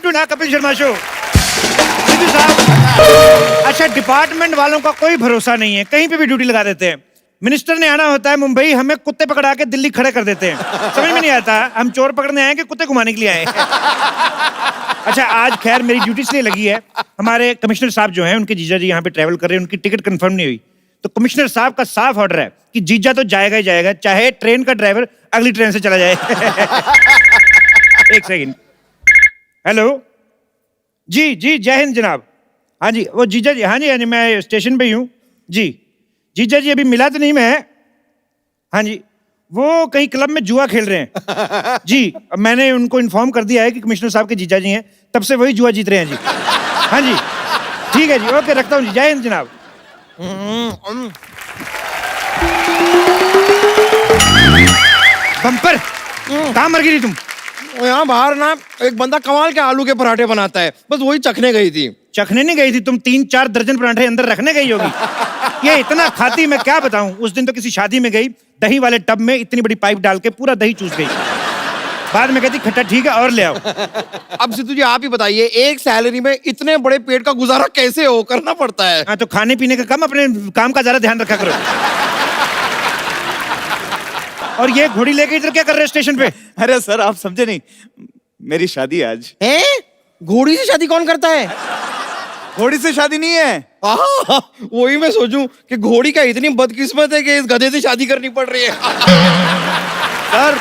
To ना Kapil Sharma show. Jitu साहब, अच्छा डिपार्टमेंट वालों का कोई भरोसा नहीं है, कहीं पे भी ड्यूटी लगा देते हैं। मिनिस्टर ने आना होता है मुंबई, हमें कुत्ते पकड़ा के दिल्ली खड़े कर देते हैं। समझ में नहीं आता हम चोर पकड़ने आए कि कुत्ते घुमाने के लिए आए। अच्छा आज खैर मेरी ड्यूटी इसलिए लगी है, हमारे कमिश्नर साहब जो हैं उनके जीजा जी यहाँ पे ट्रैवल कर रहे हैं, उनकी टिकट कंफर्म नहीं हुई, तो कमिश्नर साहब का साफ ऑर्डर है कि जीजा तो जाएगा ही जाएगा, चाहे ट्रेन का ड्राइवर अगली ट्रेन से चला जाए। एक सेकंड, हेलो जी जी, जय हिंद जनाब। हाँ जी वो जीजा जी, हाँ जी मैं स्टेशन पे ही हूँ जी। जीजा जी अभी मिला तो नहीं मैं, हाँ जी वो कहीं क्लब में जुआ खेल रहे हैं जी। मैंने उनको इन्फॉर्म कर दिया है कि कमिश्नर साहब के जीजा जी हैं, तब से वही जुआ जीत रहे हैं जी। हाँ जी ठीक है जी, ओके रखता हूँ जी, जय हिंद जनाब। बम्पर कहाँ मर गई थी तुम? यहाँ बाहर ना एक बंदा कमाल के आलू के पराठे बनाता है, बस वही चखने गई थी। चखने नहीं गई थी तुम, 3-4 दर्जन पराठे अंदर रखने गई होगी। ये इतना खाती मैं क्या बताऊं। उस दिन तो किसी शादी में गई, दही वाले टब में इतनी बड़ी पाइप डाल के पूरा दही चूस गई। बाद में कहती खट्टा ठीक है और ले आओ। अब सिद्धू जी आप ही बताइए, एक सैलरी में इतने बड़े पेट का गुजारा कैसे हो करना पड़ता है? हाँ तो खाने पीने का कम, अपने काम का ज्यादा ध्यान रखा करो। और ये घोड़ी लेके इधर क्या कर रहे हो स्टेशन पे? अरे सर आप समझे नहीं, मेरी शादी आज हैं? घोड़ी से शादी कौन करता है? घोड़ी से शादी नहीं है। वही मैं सोचूं कि घोड़ी का इतनी बदकिस्मत है कि इस गधे से शादी करनी पड़ रही है। सर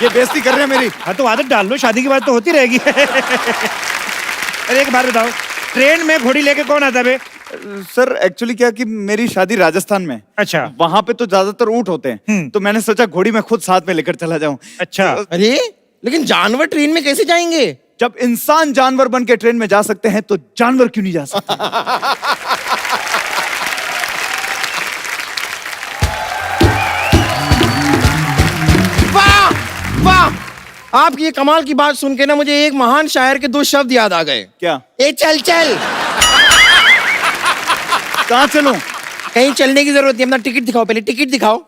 ये बेइज्जती कर रहे हैं मेरी। हाँ तो आदत डाल लो, शादी की बात तो होती रहेगी। अरे एक बात बताओ, ट्रेन में घोड़ी लेके कौन आता है? सर एक्चुअली क्या कि मेरी शादी राजस्थान में। अच्छा। वहां पे तो ज्यादातर ऊंट होते हैं, तो मैंने सोचा घोड़ी मैं खुद साथ में लेकर चला जाऊं। अच्छा। अरे लेकिन जानवर ट्रेन में कैसे जाएंगे? जब इंसान जानवर बन के ट्रेन में जा सकते हैं तो जानवर क्यों नहीं जा सकते? वाह वाह, आपकी ये कमाल की बात सुन के ना मुझे एक महान शायर के 2 शब्द याद आ गए। क्या? ए चल चल। कहाँ चलूं? कहीं चलने की जरूरत नहीं, अपना टिकट दिखाओ, पहले टिकट दिखाओ।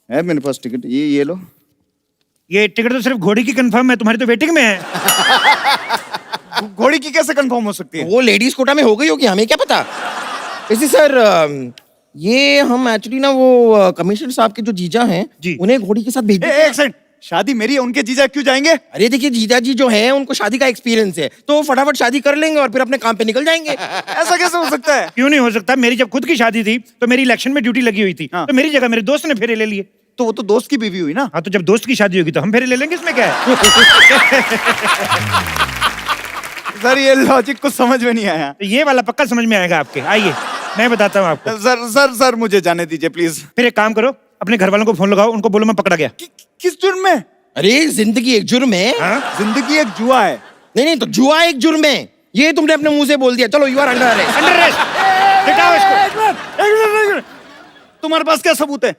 है मेरे पास टिकट, ये लो। ये टिकट तो सिर्फ घोड़ी की कंफर्म है, तुम्हारी तो वेटिंग में है। घोड़ी की कैसे कंफर्म हो सकती है? वो लेडीज कोटा में हो गई होगी, हमें क्या पता। वैसे सर ये हम एक्चुअली ना वो कमिश्नर साहब के जो जीजा हैं जी, उन्हें घोड़ी के साथ भेज एक सेकंड, शादी मेरी है, उनके जीजा क्यों जाएंगे? अरे देखिए जीजा जी जो हैं उनको शादी का एक्सपीरियंस है, तो फटाफट शादी कर लेंगे और फिर अपने काम पे निकल जाएंगे। ऐसा कैसे हो सकता है? क्यों नहीं हो सकता? मेरी जब खुद की शादी थी तो मेरी इलेक्शन में ड्यूटी लगी हुई थी, हाँ। तो मेरी जगह मेरे दोस्त ने फेरे ले लिए। तो वो तो दोस्त की बीवी हुई ना। हाँ तो जब दोस्त की शादी होगी तो हम फेरे ले लेंगे, इसमें क्या है? सर ये लॉजिक कुछ समझ में नहीं आया। तो ये वाला पक्का समझ में आएगा आपके, आइए मैं बताता हूँ आपको। सर सर सर मुझे जाने दीजिए प्लीज। फिर एक काम करो, अपने घर वालों को फोन लगाओ, उनको बोलो मैं पकड़ा गया। किस जुर्म में? अरे जिंदगी एक जुर्म है। हाँ? जिंदगी एक जुआ है। नहीं तो जुआ एक जुर्म है, ये तुमने अपने मुंह से बोल दिया। चलो you are under arrest. Under arrest. हटाओ इसको। तुम्हारे पास क्या सबूत है?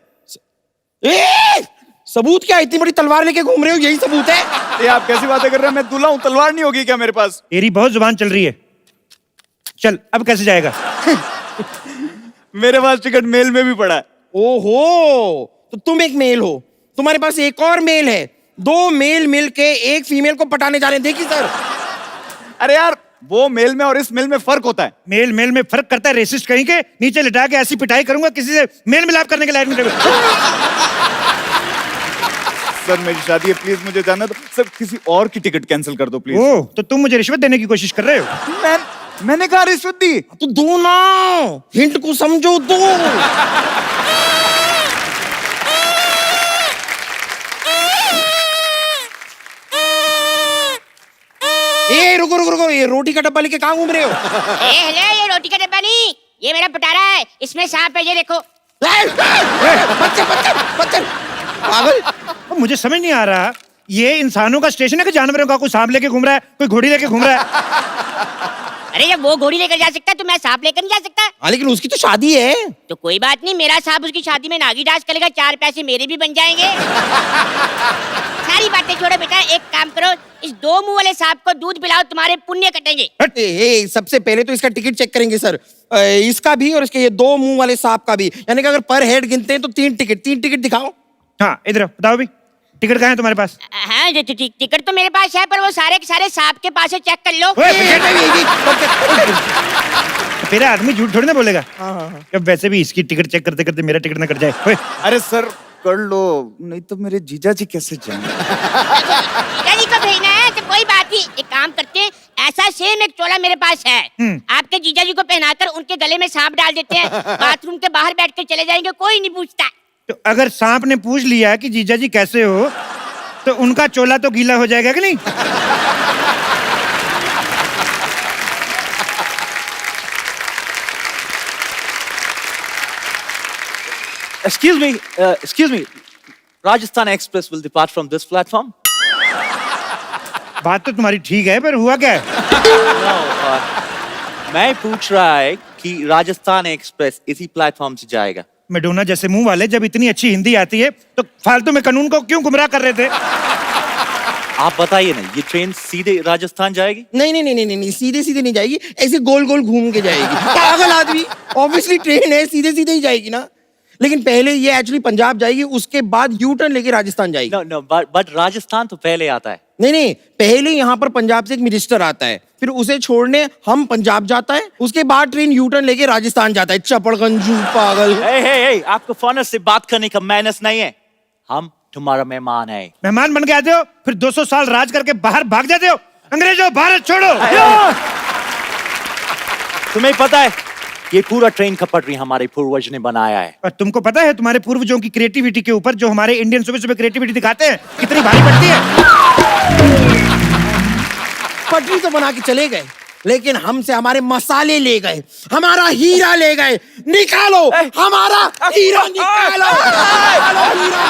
सबूत क्या? इतनी बड़ी तलवार लेके घूम रहे हो, यही सबूत है? ये आप कैसी बातें कर रहे हैं? मैं दूल्हा हूँ, तलवार नहीं होगी क्या मेरे पास? तेरी बहुत जुबान चल रही है। चल अब कैसे जाएगा? मेरे पास टिकट मेल में भी पड़ा है। ओहो, तो तुम एक मेल हो, तुम्हारे पास एक और मेल है, 2 मेल मिल के एक फीमेल को पटाने जा रहे हैं। देखिए सर। अरे यार वो मेल में और इस मेल में फर्क होता है। मेल मेल में फर्क करता है? रेसिस्ट कहीं के, नीचे लिटा के ऐसी पिटाई करूंगा किसी से मेल मिलाप करने के लायक नहीं रहेगा। सर मेरी शादी है, प्लीज मुझे जाना दो। सर किसी और की टिकट कैंसिल कर दो प्लीज। ओह तो तुम मुझे रिश्वत देने की कोशिश कर रहे हो? मैंने कहा रिश्वत दी? तो दो ना, हिंट को समझो, दो। ए रुको रुको रुको, ये रोटी का डब्बा लेके कहाँ घूम रहे हो? हेलो, ये रोटी का डब्बा नहीं, ये मेरा पटारा है, इसमें सांप है, ये देखो। बच्चे बच्चे बच्चे पागल। अब मुझे समझ नहीं आ रहा, ये इंसानों का स्टेशन है कि जानवरों का? कोई सांप लेके घूम रहा है, कोई घोड़ी लेके घूम रहा है। अरे जब वो घोड़ी लेकर जा सकता है तो मैं सांप लेकर नहीं जा सकता? हाँ लेकिन उसकी तो शादी है। तो कोई बात नहीं, मेरा सांप उसकी शादी में नागी डांस करेगा, 4 पैसे मेरे भी बन जाएंगे। सारी बातें छोड़ो बेटा, एक काम करो, इस 2 मुंह वाले सांप को दूध पिलाओ, तुम्हारे पुण्य कटेंगे। सबसे पहले तो इसका टिकट चेक करेंगे सर, इसका भी और इसके ये 2 मुंह वाले सांप का भी। यानी कि अगर पर हेड गिनते हैं तो 3 टिकट दिखाओ। हाँ इधर बताओ भी। टिकट कहाँ है तुम्हारे पास? हाँ टिकट तो मेरे पास है, पर वो सारे के सारे सांप के पास है, चेक कर लो। तेरा आदमी झूठ थोड़ी ना बोलेगा। अब वैसे भी इसकी टिकट चेक करते करते मेरा टिकट ना कट जाए। ओए, अरे सर कर लो, नहीं तो मेरे जीजा जी कैसे जाएंगे? जीजा जी को भेजना है तो कोई बात नहीं, एक काम करते हैं, ऐसा सेम एक चोला मेरे पास है, आपके जीजा जी को पहनाकर उनके गले में सांप डाल देते हैं, बाथरूम के बाहर बैठ कर चले जाएंगे, कोई नहीं पूछता। तो अगर सांप ने पूछ लिया कि जीजा जी कैसे हो, तो उनका चोला तो गीला हो जाएगा कि नहीं? Excuse me. Rajasthan Express will depart from this platform. बात तो तुम्हारी ठीक है, पर हुआ क्या है? No, मैं पूछ रहा है कि राजस्थान एक्सप्रेस इसी प्लेटफॉर्म से जाएगा। मेडोना जैसे मुंह वाले, जब इतनी अच्छी हिंदी आती है तो फालतू में कानून को क्यों गुमराह कर रहे थे? आप बताइए ना, ये ट्रेन सीधे राजस्थान जाएगी? नहीं, सीधे सीधे नहीं जाएगी, ऐसे गोल गोल घूम के जाएगी। पागल आदमी, ऑब्वियसली ट्रेन है, सीधे सीधे ही जाएगी ना। लेकिन पहले ये एक्चुअली पंजाब जाएगी, उसके बाद यू टर्न लेके राजस्थान जाएगी। No, but राजस्थान तो पहले आता है। नहीं, पहले यहाँ पर पंजाब से एक मिनिस्टर आता है, फिर उसे छोड़ने हम पंजाब जाता है, उसके बाद ट्रेन यू टर्न लेके राजस्थान जाता है। चपड़गंजू पागल। Hey, आपको फॉरनर से बात करने का मैनर्स नहीं है। हम तुम्हारा मेहमान है। मेहमान बन के आते हो, फिर 200 साल राज करके बाहर भाग जाते हो। अंग्रेजों, भारत छोड़ो। तुम्हें पता है, ये पूरा ट्रेन का पटरी हमारे पूर्वज ने बनाया है। और तुमको पता है तुम्हारे पूर्वजों की क्रिएटिविटी के ऊपर जो हमारे इंडियन सुबह सुबह क्रिएटिविटी दिखाते हैं, कितनी भारी पड़ती है? पटरी तो बना के चले गए, लेकिन हमसे हमारे मसाले ले गए, हमारा हीरा ले गए। निकालो हमारा हीरा, निकालो हीरा।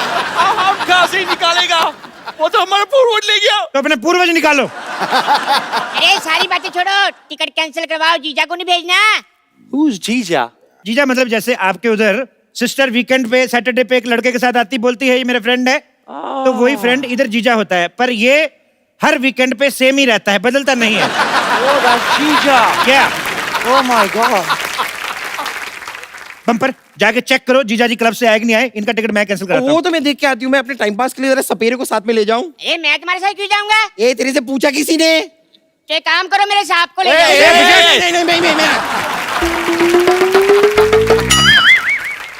हम कहाँ से निकालेगा? वो तो हमारा पूर्वज ले गया। तो अपने पूर्वज निकालो। अरे सारी बातें छोड़ो, टिकट कैंसिल करवाओ, जीजा को नहीं भेजना। Who's जीजा? जीजा मतलब जैसे आपके उधर सिस्टर वीकेंड पे, सैटरडे पे एक लड़के के साथ आती, बोलती है ये मेरा फ्रेंड है, तो वही फ्रेंड इधर जीजा होता है। पर ये हर वीकेंड पे सेम ही रहता है, बदलता नहीं है। Oh, that's जीजा। क्या? Oh my God। बम्पर जाके चेक करो जीजा जी क्लब से आए कि नहीं आए, इनका टिकट मैं कैंसिल कराता वो हूँ। तो मैं देख के आती हूँ, मैं अपने टाइम पास के लिए जरा सपेरे को साथ में ले जाऊं। अरे मैं तुम्हारे साथ क्यों जाऊंगा? ए तेरे से पूछा किसी ने? तो एक काम करो, मेरे सांप को ले ए, जाओ। नहीं।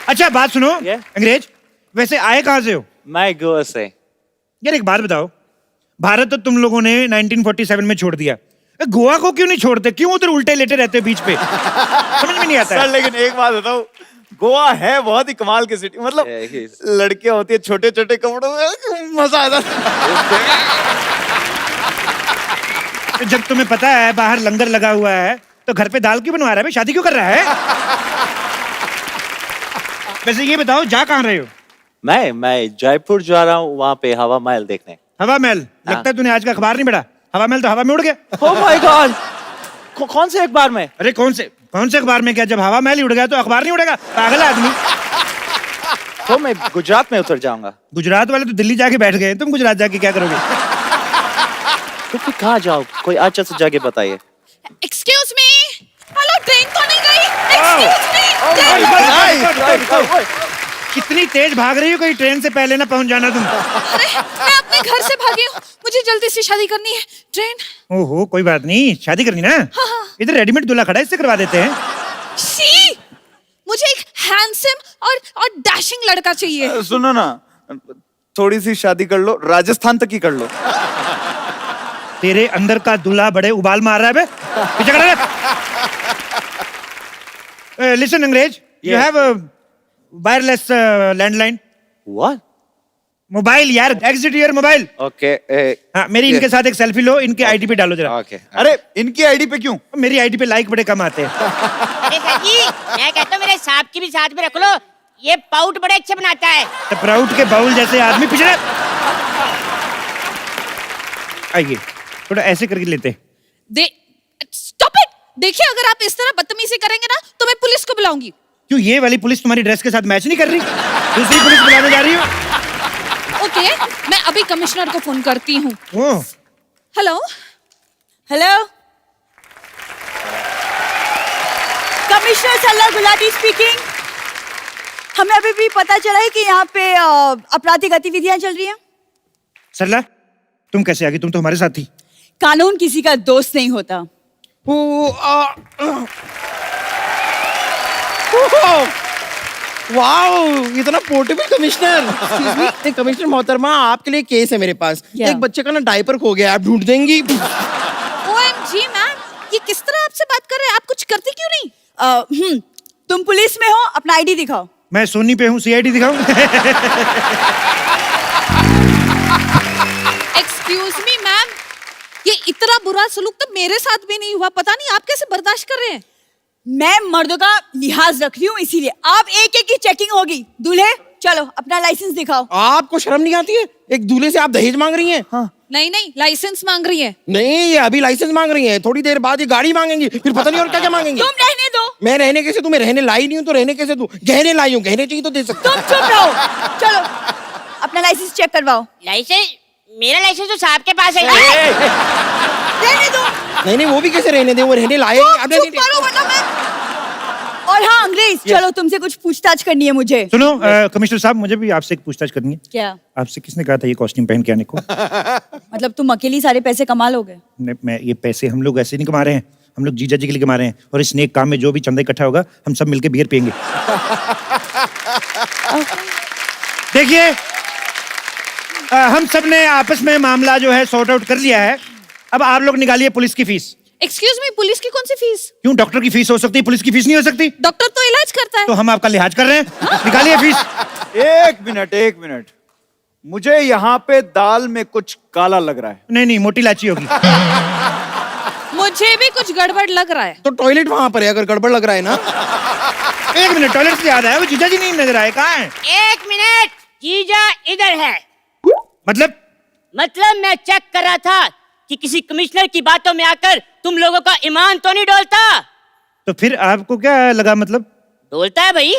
अच्छा बात सुनो Yeah? अंग्रेज, वैसे आए कहाँ से हो? मैं गोवा से। यार एक बात बताओ, भारत तो तुम लोगों ने 1947 में छोड़ दिया, गोवा को क्यों नहीं छोड़ते? क्यों उधर उल्टे लेटे रहते हो बीच पे? समझ में नहीं आता सर है। लेकिन एक बात बताओ, गोवा है बहुत ही कमाल की सिटी, मतलब लड़कियां होती है छोटे छोटे कपड़ों में, मजा आता है। जब तुम्हें पता है बाहर लंगर लगा हुआ है, तो घर पे दाल क्यों बनवा रहा है? शादी क्यों कर रहा है? वैसे ये बताओ, जा कहाँ रहे हो? मैं जयपुर जा रहा हूँ, वहाँ पे हवा महल देखने। हवा महल? लगता है तूने आज का अखबार नहीं पढ़ा। हवा महल तो हवा में उड़ गया। Oh my God। कौन से अखबार में? अरे कौन से अखबार में? क्या जब हवा महल ही उड़ गया तो अखबार नहीं उड़ेगा? पागल आदमी। तो मैं गुजरात में उतर जाऊंगा। गुजरात वाले तो दिल्ली जाके बैठ गए, तुम गुजरात जाके क्या करोगे? तो फिर कहाँ जाओ? कोई अच्छा सा जगह बताइए। एक्सक्यूज मी, हेलो, ट्रेन तो नहीं गई? एक्सक्यूज मी, कितनी तेज भाग रही हो, कहीं ट्रेन से पहले ना पहुंच जाना तुम। अरे मैं अपने घर से भागी हूँ, मुझे जल्दी से शादी करनी है। ट्रेन। ओहो कोई बात नहीं, शादी करनी ना? हाँ। इधर रेडीमेड दूल्हा खड़ा है, इससे करवा देते हैं। सी, मुझे एक हैंडसम और डैशिंग लड़का चाहिए। सुनो ना, थोड़ी सी शादी कर लो, राजस्थान तक ही कर लो। तेरे अंदर का दूल्हा बड़े उबाल मार रहा है बे। पीछे खड़ा रह। लिसन अंग्रेज, you have wireless landline. What? Mobile यार, एग्जिट योर मोबाइल। Okay। हाँ, मेरी इनके साथ एक सेल्फी लो, इनके आईडी पे डालो जरा। Okay। अरे इनकी आईडी पे क्यों? मेरी आईडी पे लाइक बड़े कम आते हैं। अरे सर जी, मैं कहता हूँ मेरे सांप की भी साथ में रख लो, ये पाउट बड़े अच्छे बनाता है। तो प्राउड के बाउल जैसे आदमी पिछड़े। आइए थोड़ा ऐसे करके लेते। Stop it. देखिए, अगर आप इस तरह बदतमीजी करेंगे ना तो मैं पुलिस को बुलाऊंगी। क्यों, ये वाली पुलिस तुम्हारी ड्रेस के साथ मैच नहीं कर रही? दूसरी पुलिस बुलाने जा रही हो? ओके, मैं अभी कमिश्नर को फोन करती हूँ। ओह, हेलो हेलो, कमिश्नर सल्ला गुलाटी स्पीकिंग। हमें अभी भी पता चला है कि यहाँ पे आपराधिक गतिविधियां चल रही हैं। सरला, तुम कैसे आ गई? तुम तो हमारे साथ थी। कानून किसी का दोस्त नहीं होता। वाओ, इतना पोर्टेबल कमिश्नर। कमिश्नर मोहतरमा, आपके लिए केस है मेरे पास। क्या? एक बच्चे का ना डायपर खो गया, आप ढूंढ देंगी? OMG मैम, ये किस तरह आपसे बात कर रहे हैं? आप कुछ करते क्यों नहीं? तुम पुलिस में हो, अपना आईडी दिखाओ। मैं सोनी पे हूँ, CID दिखाऊं? एक्सक्यूज मी मैम, ये इतना बुरा सलूक तो मेरे साथ भी नहीं हुआ। पता नहीं आप कैसे बर्दाश्त कर रहे हैं। मैं मर्दों का लिहाज रख रही हूँ, इसीलिए आप एक एक की चेकिंग होगी। दूल्हे चलो अपना लाइसेंस दिखाओ। आपको शर्म नहीं आती है? एक दूल्हे से आप दहेज मांग रही हैं? हाँ। नहीं नहीं, लाइसेंस मांग रही है। नहीं, ये अभी लाइसेंस मांग रही हैं, थोड़ी देर बाद ये गाड़ी मांगेंगी, फिर पता नहीं और क्या क्या मांगेंगी। तुम रहने दो। मैं रहने कैसे दूं? मैं रहने लाई नहीं हूँ तो रहने कैसे दूं? गहने लाई हूँ, गहने चाहिए तो दे सकता तुम चुप रहो। चलो अपना लाइसेंस चेक करवाओ। लाइसेंस? मेरा लाइसेंस तो साहब के पास है। रहने दो। नहीं नहीं, वो भी कैसे रहने दे? वो रहने लाए ही आपने चुप करो वरना मैं। और हाँ अंग्रेज, चलो तुमसे कुछ पूछताछ करनी है मुझे। सुनो कमिश्नर साहब, मुझे भी आपसे एक पूछताछ करनी है। क्या? आपसे किसने कहा था ये कॉस्ट्यूम पहन के आने को? मतलब तुम अकेली सारे पैसे कमा लोगे? मैं ये पैसे हम लोग ऐसे नहीं कमा रहे हैं, हम लोग जीजा जी के लिए कमा रहे हैं। और इस नेक काम में जो भी चंदा इकट्ठा होगा, हम सब मिलके बियर पियेंगे। देखिए, हम सब ने आपस में मामला जो है सॉर्ट आउट कर लिया है। अब आप लोग निकालिए पुलिस की फीस। एक्सक्यूज मी, पुलिस की कौन सी फीस? क्यों, डॉक्टर की फीस हो सकती है, पुलिस की फीस नहीं हो सकती? डॉक्टर तो इलाज करता है। तो हम आपका लिहाज कर रहे हैं। निकालिए फीस। एक मिनट, मुझे यहाँ पे दाल में कुछ काला लग रहा है। नहीं नहीं, मोटी इलायची होगी। मुझे भी कुछ गड़बड़ लग रहा है। तो टॉयलेट वहां पर है, अगर गड़बड़ लग रहा है ना। एक मिनट, टॉयलेट से याद आया, वो जीजा जी नहीं नजर आए, कहाँ हैं? 1 मिनट, जीजा इधर है। मतलब मैं चेक कर रहा था कि किसी कमिश्नर की बातों में आकर तुम लोगों का ईमान तो नहीं डोलता। तो फिर आपको क्या लगा? मतलब डोलता है भाई,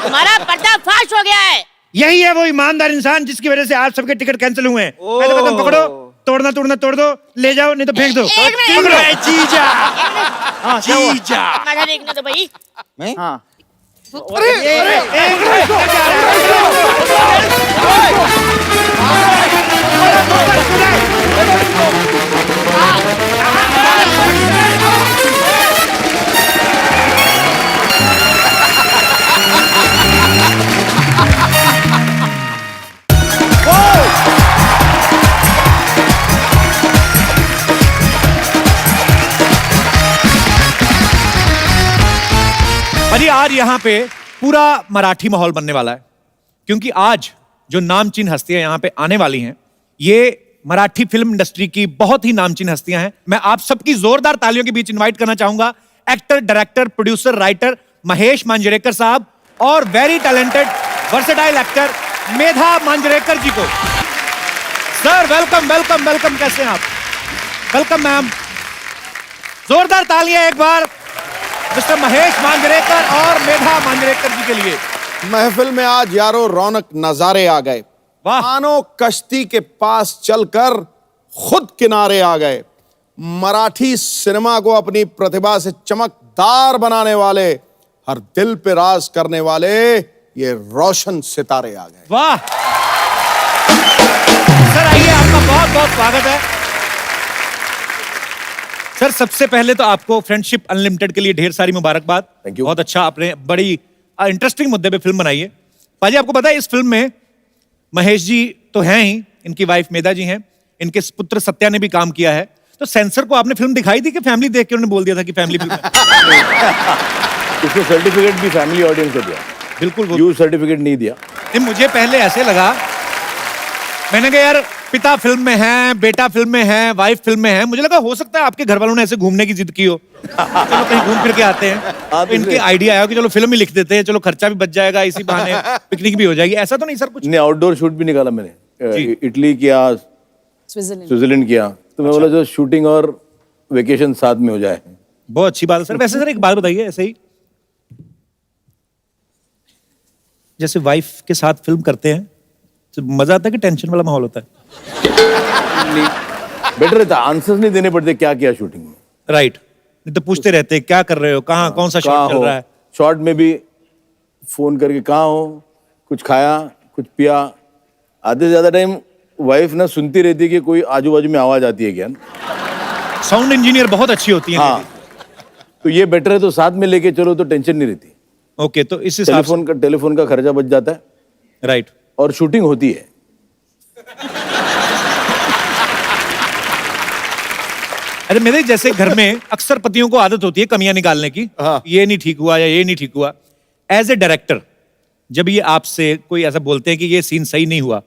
तुम्हारा पर्दाफाश हो गया है। यही है वो ईमानदार इंसान जिसकी वजह से आज सबके टिकट कैंसिल हुए हैं। पहले कदम पकड़ो, तोड़ना तोड़ दो, ले जाओ, नहीं तो फेंक दो। एक मिनट। पकड़ो। जीजा। हाँ, जीजा। माथा देखने दो भाई। हाँ। भाई आज यहाँ पे पूरा मराठी माहौल बनने वाला है, क्योंकि आज जो नामचीन हस्तियां यहाँ पे आने वाली हैं, ये मराठी फिल्म इंडस्ट्री की बहुत ही नामचीन हस्तियां हैं। मैं आप सबकी जोरदार तालियों के बीच इनवाइट करना चाहूंगा actor, director, producer, writer Mahesh Manjrekar साहब और वेरी टैलेंटेड वर्सेटाइल एक्टर मेधा मांजरेकर जी को। सर वेलकम वेलकम वेलकम, कैसे हैं आप? Welcome ma'am. जोरदार तालियां एक बार मिस्टर महेश मांजरेकर और मेधा मांजरेकर जी के लिए। महफिल में आज यारो रौनक नजारे आ गए। वाह। मानो कश्ती के पास चलकर खुद किनारे आ गए। मराठी सिनेमा को अपनी प्रतिभा से चमकदार बनाने वाले, हर दिल पे राज करने वाले ये रोशन सितारे आ गए। वाह सर, आइए, आपका बहुत बहुत स्वागत है। सर सबसे पहले तो आपको फ्रेंडशिप अनलिमिटेड के लिए ढेर सारी मुबारकबाद। Thank you. बहुत अच्छा, आपने बड़ी इंटरेस्टिंग मुद्दे पे फिल्म बनाई है। पाजी आपको पता है इस फिल्म में महेश जी तो हैं ही, इनकी वाइफ मेधा जी हैं, इनके पुत्र सत्या ने भी काम किया है। तो सेंसर को आपने फिल्म दिखाई थी कि फैमिली देख के उन्होंने बोल दिया था कि फैमिली फिल्म है? इसको सर्टिफिकेट भी फैमिली ऑडियंस को दिया, बिल्कुल वो यूज सर्टिफिकेट नहीं दिया। नहीं, मुझे पहले ऐसे लगा, मैंने कहा यार पिता फिल्म में है, बेटा फिल्म में है, वाइफ फिल्म में है, मुझे लगा हो सकता है आपके घर वालों ने ऐसे घूमने की जिद की हो, चलो कहीं घूम फिर के आते हैं। तो इनके आइडिया आया कि चलो फिल्म ही लिख देते हैं, चलो खर्चा भी बच जाएगा, इसी बहाने पिकनिक भी हो जाएगी। ऐसा तो नहीं सर कुछ? नहीं, आउटडोर शूट भी निकाला मैंने, इटली किया, स्विट्जरलैंड किया। तो मैं बोला जो शूटिंग और वेकेशन साथ में हो जाए। बहुत अच्छी बात है सर। वैसे सर एक बात बताइए, ऐसे ही जैसे वाइफ के साथ फिल्म करते हैं तो मजा आता है कि टेंशन वाला माहौल होता है? बेटर रहता, आंसर्स नहीं देने पड़ते क्या किया शूटिंग में। राइट, नहीं तो पूछते रहते क्या कर रहे हो, कहाँ, कौन सा शॉट चल रहा है। शॉट में भी फोन करके कहाँ हो, कुछ खाया, कुछ पिया। आधे से ज्यादा टाइम वाइफ ना सुनती रहती है कि कोई आजू बाजू में आवाज आती है क्या। साउंड इंजीनियर बहुत अच्छी होती है। हाँ, तो ये बेटर है, तो साथ में लेके चलो तो टेंशन नहीं रहती। ओके, तो इस हिसाब से टेलीफोन का खर्चा बच जाता है, राइट, और शूटिंग होती है। अरे मेरे जैसे घर में अक्सर पतियों को आदत होती है कमियां निकालने की। हाँ। ये नहीं ठीक हुआ या ये नहीं ठीक हुआ। एज ए डायरेक्टर जब ये आपसे कोई ऐसा बोलते हैं कि ये सीन सही नहीं हुआ,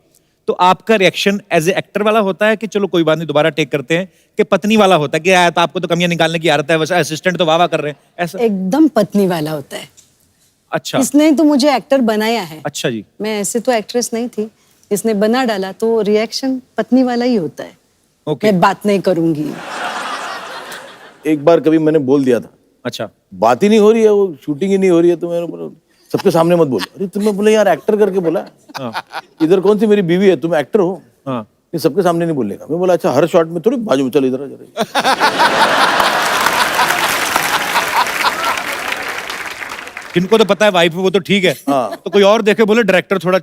तो आपका रिएक्शन एज ए एक्टर वाला होता है कि चलो कोई बात नहीं दोबारा टेक करते हैं, कि पत्नी वाला होता है कि आया तो आपको तो कमियां निकालने की आदत है, वैसे असिस्टेंट तो वाह वाह कर रहे हैं, ऐसा? एकदम पत्नी वाला होता है। अच्छा इसने तो मुझे एक्टर बनाया है। अच्छा जी। मैं ऐसे तो एक्ट्रेस नहीं थी, इसने बना डाला, तो रिएक्शन पत्नी वाला ही होता है। ओके। मैं बात नहीं करूंगी। एक बार कभी मैंने बोल दिया था, अच्छा, बात ही नहीं हो रही है, वो शूटिंग ही नहीं हो रही है, तो मैंने बोला सबके सामने मत बोल। अरे तुमने बोला यार एक्टर करके बोला, इधर कौन सी मेरी बीवी है, तुम एक्टर हो, हाँ, ये सबके सामने नहीं बोलने का। मैं बोला अच्छा हर शॉट में थोड़ी बाजू में, चलो इधर आ जरा। जिनको तो पता है वाइफ है वो तो ठीक है, हाँ। तो कोई और देखे बोले डायरेक्टर थोड़ा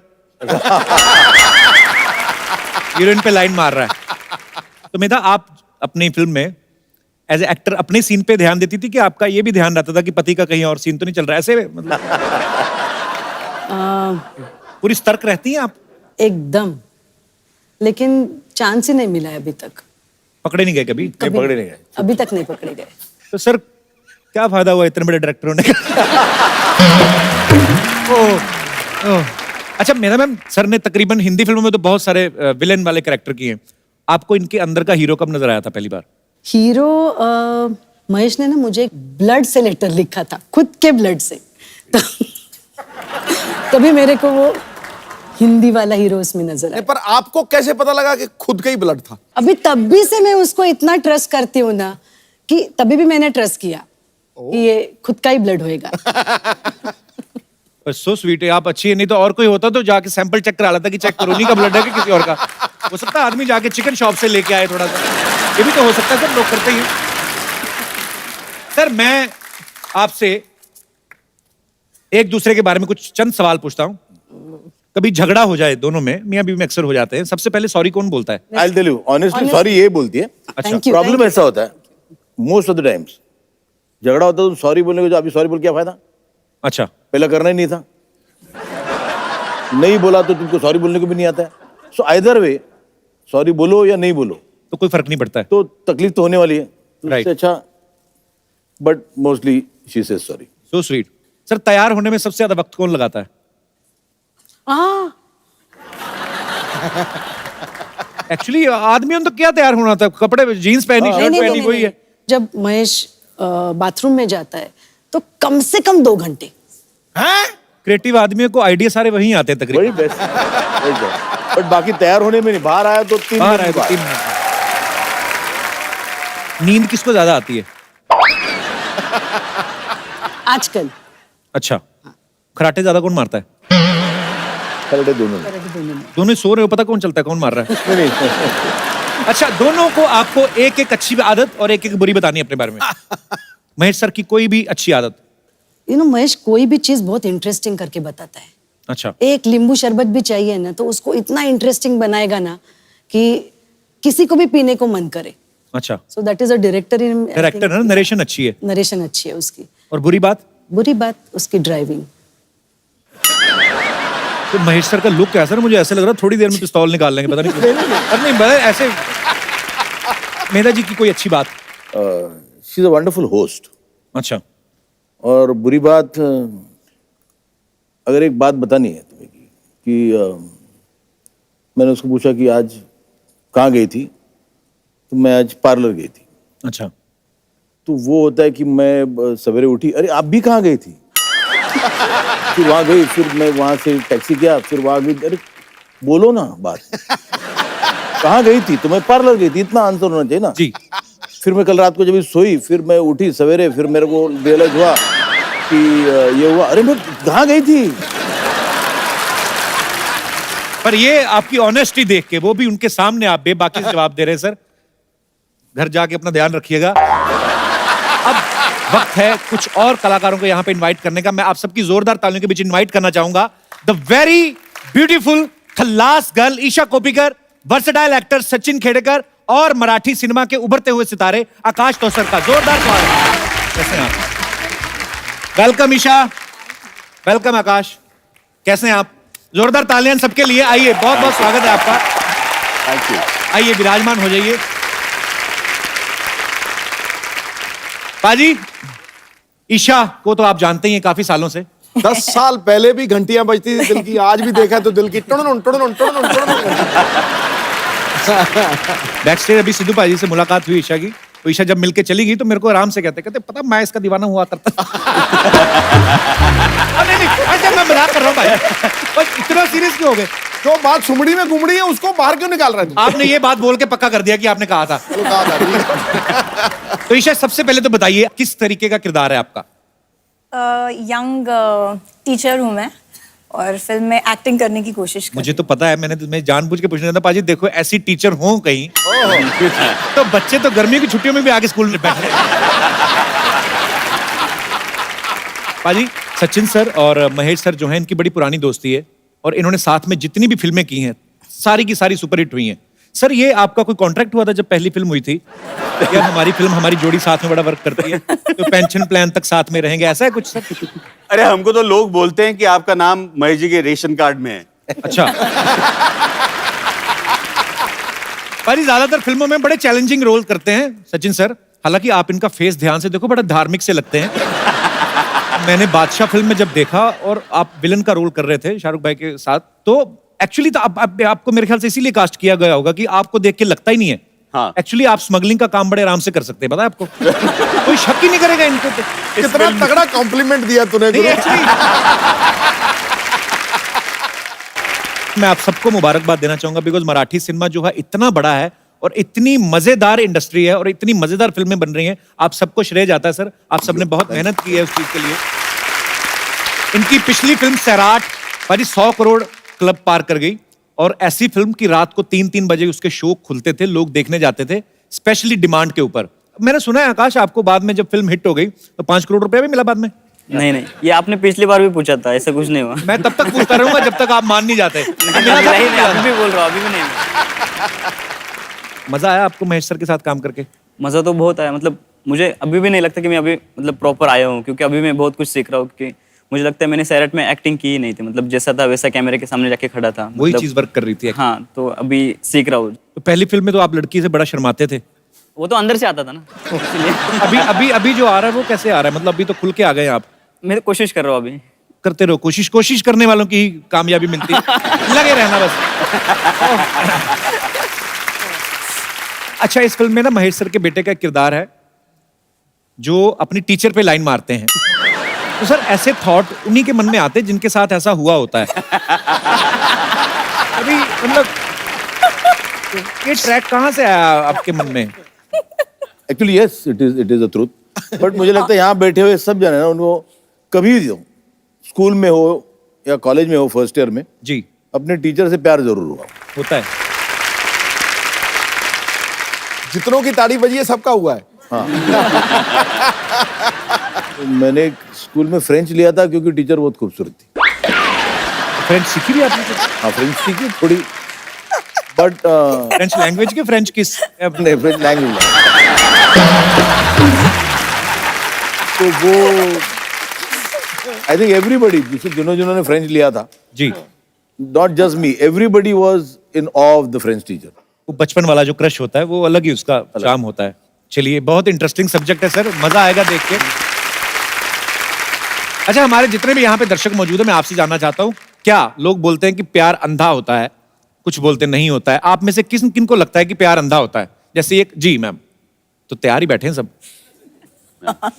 हीरोइन पे लाइन मार रहा है। तो मेधा, आप अपनी फिल्म में एज ए एक्टर अपने सीन पे ध्यान देती थी कि आपका ये भी ध्यान रहता था कि पति का कहीं और सीन तो नहीं चल रहा है, ऐसे मतलब पूरी सतर्क रहती हैं आप? एकदम, लेकिन चांस ही नहीं मिला है अभी तक। पकड़े नहीं गए कभी? नहीं पकड़े नहीं गए। अभी तक नहीं पकड़े गए। तो सर क्या फायदा हुआ इतने बड़े डायरेक्टर होने का? अच्छा मेरा मैम, सर ने तकरीबन हिंदी फिल्मों में तो बहुत सारे विलेन वाले कैरेक्टर किए हैं, आपको इनके अंदर का हीरो कब नजर आया था पहली बार? हीरो महेश ने ना मुझे एक ब्लड से लेटर लिखा था, खुद के ब्लड से। तभी मेरे को वो हिंदी वाला हीरो उसमें नजर आया। पर आपको कैसे पता लगा कि खुद का ही ब्लड था? अभी तब भी से मैं उसको इतना ट्रस्ट करती हूँ ना, कि तभी भी मैंने ट्रस्ट किया कि ये खुद का ही ब्लड होएगा। सो स्वीट है, आप अच्छी है, नहीं तो और कोई होता तो जाके सैंपल चेक करा लेता कि चेक करो नहीं का ब्लड है कि किसी और का। हो सकता है आदमी जाके चिकन शॉप से लेके आए थोड़ा सा, ये भी तो हो सकता है सर, लोग करते ही हैं। सर मैं आपसे एक दूसरे के बारे में कुछ चंद सवाल पूछता हूँ। कभी झगड़ा हो जाए दोनों में, मियां बीवी में अक्सर हो जाते हैं, सबसे पहले सॉरी कौन बोलता है? I'll tell you, honestly, sorry ये बोलती है। Thank you, problem thank you. ऐसा होता है मोस्ट ऑफ द टाइम्स, झगड़ा होता है तो सॉरी बोलने को, जो अभी सॉरी बोल क्या फायदा, अच्छा, पहले करना ही नहीं था, नहीं बोला तो तुमको सॉरी बोलने को भी नहीं आता है। सो आइदर वे सॉरी बोलो या नहीं बोलो तो कोई फर्क नहीं पड़ता है। तो तकलीफ तो होने वाली है, तो Right. इससे अच्छा, but mostly she says sorry. So sweet. Sir तैयार होने में सबसे ज्यादा वक्त कौन लगाता है? एक्चुअली आदमियों ने तो क्या तैयार होना था, कपड़े जीन्स पहनी, शर्ट पहनी, वही है। जब महेश बाथरूम में जाता है तो कम से कम 2 घंटे। क्रिएटिव आदमियों को आइडिया सारे वहीं आते हैं वही तकरीबन। बेस्ट, बट बाकी तैयार होने में नहीं, बाहर आया तो 3 बाहर आए तो 3 मिनट। नींद किसको ज्यादा आती है आजकल अच्छा, खराटे ज्यादा कौन मारता है? खराटे दोनों में। दोनों ही सो रहे हो, पता कौन चलता है कौन मार रहा है? नहीं अच्छा, दोनों को आपको एक एक अच्छी आदत और एक एक बुरी बतानी है अपने बारे में। महेश सर की कोई भी अच्छी आदत? महेश कोई भी चीज बहुत इंटरेस्टिंग करके बताता है। अच्छा, एक नींबू शरबत भी चाहिए ना, तो उसको इतना इंटरेस्टिंग बनाएगा ना कि किसी को भी पीने को मन करे। अच्छा, so that is a director in director है ना, नरेशन अच्छी है। नरेशन अच्छी है उसकी। और बुरी बात? बुरी बात उसकी ड्राइविंग। तो महेश सर का लुक कैसा है, मुझे ऐसा लग रहा है थोड़ी देर में पिस्तौल निकाल लेंगे, पता नहीं क्यों। अरे नहीं बस ऐसे। मेधा जी की कोई अच्छी बात? She is a wonderful host. अच्छा, और बुरी बात, अगर एक बात बतानी है तुम्हें कि मैंने उसको पूछा कि आज कहाँ गई थी, तो मैं आज पार्लर गई थी। अच्छा, तो वो होता है कि मैं सवेरे उठी, अरे आप भी कहाँ गई थी, फिर वहाँ गई, फिर मैं वहाँ से टैक्सी किया, फिर वहाँ गई, अरे बोलो ना बात, कहाँ गई थी? तो मैं पार्लर गई थी, इतना आंसर होना चाहिए ना जी। फिर मैं कल रात को जब सोई, फिर मैं उठी सवेरे, फिर मेरे को रियलाइज हुआ कि ये हुआ, अरे मैं कहाँ गई थी। पर ये आपकी ऑनेस्टी देख के, वो भी उनके सामने आप बेबाकी से जवाब दे रहे हैं सर। घर जाके अपना ध्यान रखिएगा। अब वक्त है कुछ और कलाकारों को यहाँ पे इनवाइट करने का। मैं आप सबकी जोरदार तालियों के बीच इनवाइट करना चाहूंगा the very beautiful Khallas girl Isha Koppikar versatile actor Sachin Khedekar और मराठी सिनेमा के उभरते हुए सितारे आकाश तोसर का जोरदार स्वागत। कैसे हैं आप? वेलकम ईशा, वेलकम आकाश, कैसे हैं आप? जोरदार तालियां सबके लिए। आइए, बहुत बहुत स्वागत है आपका। Thank you. आइए विराजमान हो जाइए। पाजी, ईशा को तो आप जानते ही हैं काफी सालों से। 10 साल पहले भी घंटियां बजती थी दिल की, आज भी देखा तो दिल की टुन टुन टुन बैक स्टेज अभी सिद्धू पाजी से मुलाकात हुई ईशा की, तो ईशा जब मिलके चली गई तो मेरे को आराम से कहते पता मैं इसका दीवाना हुआ करता। नहीं, ऐसे मैं मजाक कर रहा हूँ भाई, बस इतना सीरियस क्यों हो गए? जो बात सुमड़ी में गुमड़ी है उसको बाहर क्यों निकाल रहे थे? आपने ये बात बोल के पक्का कर दिया कि आपने कहा था। चलो कहा था। तो ईशा, सबसे पहले तो बताइए किस तरीके का किरदार है आपका? यंग टीचर हूँ मैं और फिल्म में एक्टिंग करने की कोशिश कर मुझे तो पता है, मैं जानबूझ के पूछने था पाजी, देखो ऐसी टीचर हो कहीं तो बच्चे तो गर्मियों की छुट्टियों में भी आके स्कूल में बैठे। पाजी, सचिन सर और महेश सर जो हैं, इनकी बड़ी पुरानी दोस्ती है और इन्होंने साथ में जितनी भी फिल्में की हैं सारी की सारी सुपरहिट हुई हैं। सर, ये आपका कोई कॉन्ट्रैक्ट हुआ था जब पहली फिल्म हुई थी? यार हमारी फिल्म, हमारी जोड़ी साथ में बड़ा वर्क करती है तो पेंशन प्लान तक साथ में रहेंगे, ऐसा है कुछ सर? अरे हमको तो लोग बोलते हैं कि आपका नाम महेश जी के रेशन कार्ड में है। अच्छा। पाजी, ज्यादातर फिल्मों में बड़े चैलेंजिंग रोल करते हैं सचिन सर, हालांकि आप इनका फेस ध्यान से देखो, बड़ा धार्मिक से लगते हैं। मैंने बादशाह फिल्म में जब देखा और आप विलन का रोल कर रहे थे शाहरुख भाई के साथ, तो एक्चुअली तो आपको मेरे ख्याल से इसीलिए कास्ट किया गया होगा कि आपको देख के लगता ही नहीं है। हाँ। एक्चुअली आप स्मगलिंग का काम बड़े आराम से कर सकते हैं, पता है आपको? कोई शक ही नहीं करेगा इनको। कितना तगड़ा कॉम्प्लीमेंट दिया तूने गुरु। मैं आप सबको मुबारकबाद देना चाहूंगा बिकॉज मराठी सिनेमा जो है इतना बड़ा है और इतनी मजेदार इंडस्ट्री है और इतनी मजेदार फिल्में बन रही हैं, आप सबको श्रेय जाता है सर। आप सबने बहुत मेहनत की है उस चीज के लिए। इनकी पिछली फिल्म सैराट पाजी 100 करोड़ क्लब पार कर गई और ऐसी फिल्म की रात को 3-3 बजे उसके शो खुलते थे, लोग देखने जाते थे, स्पेशली डिमांड के ऊपर। मैंने सुना है आकाश, आपको बाद में जब फिल्म हिट हो गई तो 5 करोड़ रुपया भी मिला बाद में? नहीं, ये आपने पिछली बार भी पूछा था, ऐसा कुछ नहीं हुआ। मैं तब तक पूछता रहूंगा जब तक आप मान नहीं जाते। अभी भी बोल रहा हूँ, अभी भी नहीं। मजा आया आपको महेश सर के साथ काम करके? मजा तो बहुत आया, मतलब मुझे अभी भी नहीं लगता कि मैं अभी मतलब प्रॉपर आया हूँ, क्योंकि अभी मैं बहुत कुछ सीख रहा हूँ। क्योंकि मुझे लगता है मैंने सैराट में एक्टिंग की ही नहीं थी, मतलब जैसा था वैसा कैमरे के सामने जाके खड़ा था, वही मतलब, चीज वर्क कर रही थी। हाँ, तो अभी सीख रहा हूँ। तो पहली फिल्म में तो आप लड़की से बड़ा शर्माते थे। वो तो अंदर से आता था ना, इसलिए। अभी जो आ रहा है वो कैसे आ रहा है? मतलब अभी तो खुल के आ गए आप। मैं कोशिश कर रहा हूँ अभी। करते रहो कोशिश करने वालों की ही कामयाबी मिलती है। लगे रहना बस। अच्छा, इस फिल्म में ना महेश सर के बेटे का एक किरदार है जो अपनी टीचर पे लाइन मारते हैं। तो सर, ऐसे थॉट उन्हीं के मन में आते हैं जिनके साथ ऐसा हुआ होता है। अभी मतलब ये ट्रैक कहाँ से आया आपके मन में? Actually yes, it is a truth. But मुझे लगता है यहाँ बैठे हुए सब जने ना, उनको कभी भी हो, स्कूल में हो या कॉलेज में हो, फर्स्ट ईयर में जी, अपने टीचर से प्यार जरूर हुआ होता है। जितनों की ताड़ी बजी है सबका हुआ है। हाँ। तो मैंने स्कूल में फ्रेंच लिया था क्योंकि टीचर बहुत खूबसूरत थी। फ्रेंच सीखी भी आपने? हाँ, फ्रेंच सीखी थोड़ी, बट फ्रेंच लैंग्वेज के फ्रेंच किस? नहीं, फ्रेंच लैंग्वेज। तो वो आई थिंक एवरीबडी, जिन्होंने फ्रेंच लिया था जी, not just me, everybody was in of the French teacher. वो बचपन वाला जो क्रश होता है वो अलग ही उसका चार्म होता है। चलिए, बहुत इंटरेस्टिंग सब्जेक्ट है सर, मजा आएगा देख के। अच्छा, हमारे जितने भी यहाँ पे दर्शक मौजूद है, मैं आपसे जानना चाहता हूँ, क्या लोग बोलते हैं कि प्यार अंधा होता है, कुछ बोलते नहीं होता है? आप में से किनको लगता है कि प्यार अंधा होता है? जैसे एक जी मैम, तो तैयार ही बैठे हैं सब।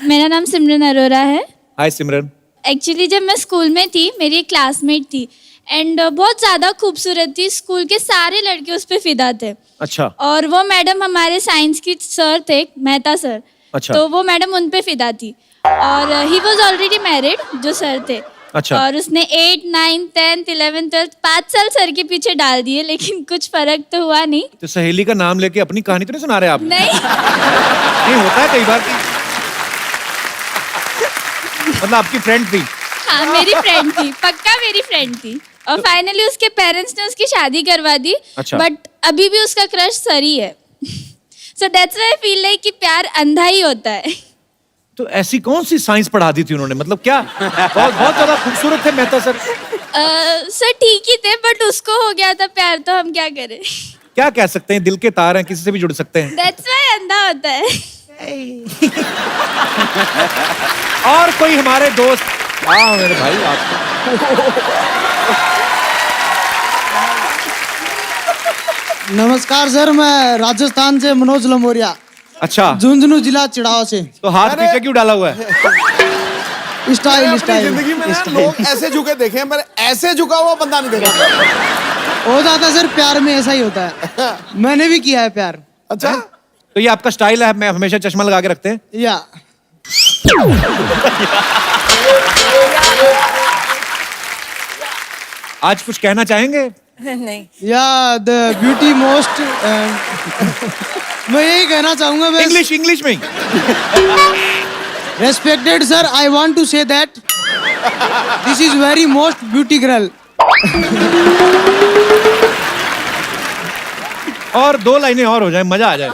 मेरा नाम सिमरन अरोरा है। हाय सिमरन। एक्चुअली जब मैं स्कूल में थी, मेरी एक क्लासमेट थी एंड बहुत ज़्यादा खूबसूरत थी, स्कूल के सारे लड़के उस पर फिदा थे। अच्छा। और वो मैडम हमारे साइंस की सर थे, मेहता सर। अच्छा। तो वो मैडम उन पे फिदा थी और ही वॉज ऑलरेडी मैरिड, जो सर थे। अच्छा। और उसने 8, 9, 10, 11, 12 5 साल सर के पीछे डाल दिए, लेकिन कुछ फर्क तो हुआ नहीं। तो सहेली का नाम लेके अपनी कहानी तो नहीं सुना रहे आप? नहीं। नहीं, होता है कई बार कि मतलब आपकी फ्रेंड थी? हाँ, मेरी फ्रेंड थी, पक्का मेरी फ्रेंड थी। और फाइनली उसके पेरेंट्स ने उसकी शादी करवा दी। अच्छा। बट अभी भी उसका क्रश सरी है। So that's why I feel like कि प्यार अंधा ही होता है। तो ऐसी कौन सी साइंस पढ़ा दी थी उन्होंने, मतलब क्या? बहुत बहुत ज्यादा खूबसूरत थे मेहता सर। सर ठीक ही थे, बट उसको हो गया था प्यार, तो हम क्या करें? क्या कह सकते हैं, दिल के तार हैं, किसी से भी जुड़ सकते हैं। दैट्स व्हाई अंधा होता है। और कोई हमारे दोस्त? हाँ मेरे भाई आपको। नमस्कार सर, मैं राजस्थान से मनोज लमोरिया। अच्छा। झुंझुनू जिला चिड़ाव से। तो हाथ पीछे क्यों डाला हुआ है? स्टाइल अपनी स्टाइल जिंदगी में ना लोग ऐसे झुके देखे हैं, मैंने ऐसे झुका हुआ बंदा नहीं देखा। हो जाता सर, प्यार में ऐसा ही होता है। मैंने भी किया है प्यार। अच्छा, तो ये आपका स्टाइल है, मैं हमेशा चश्मा लगा के रखते हैं? या आज कुछ कहना चाहेंगे? नहीं। या द ब्यूटी मोस्ट। मैं यही कहना चाहूंगा बस। इंग्लिश में। Respected sir, I want to say that this is very most beauty girl. और 2 लाइनें और हो जाए, मजा आ जाए।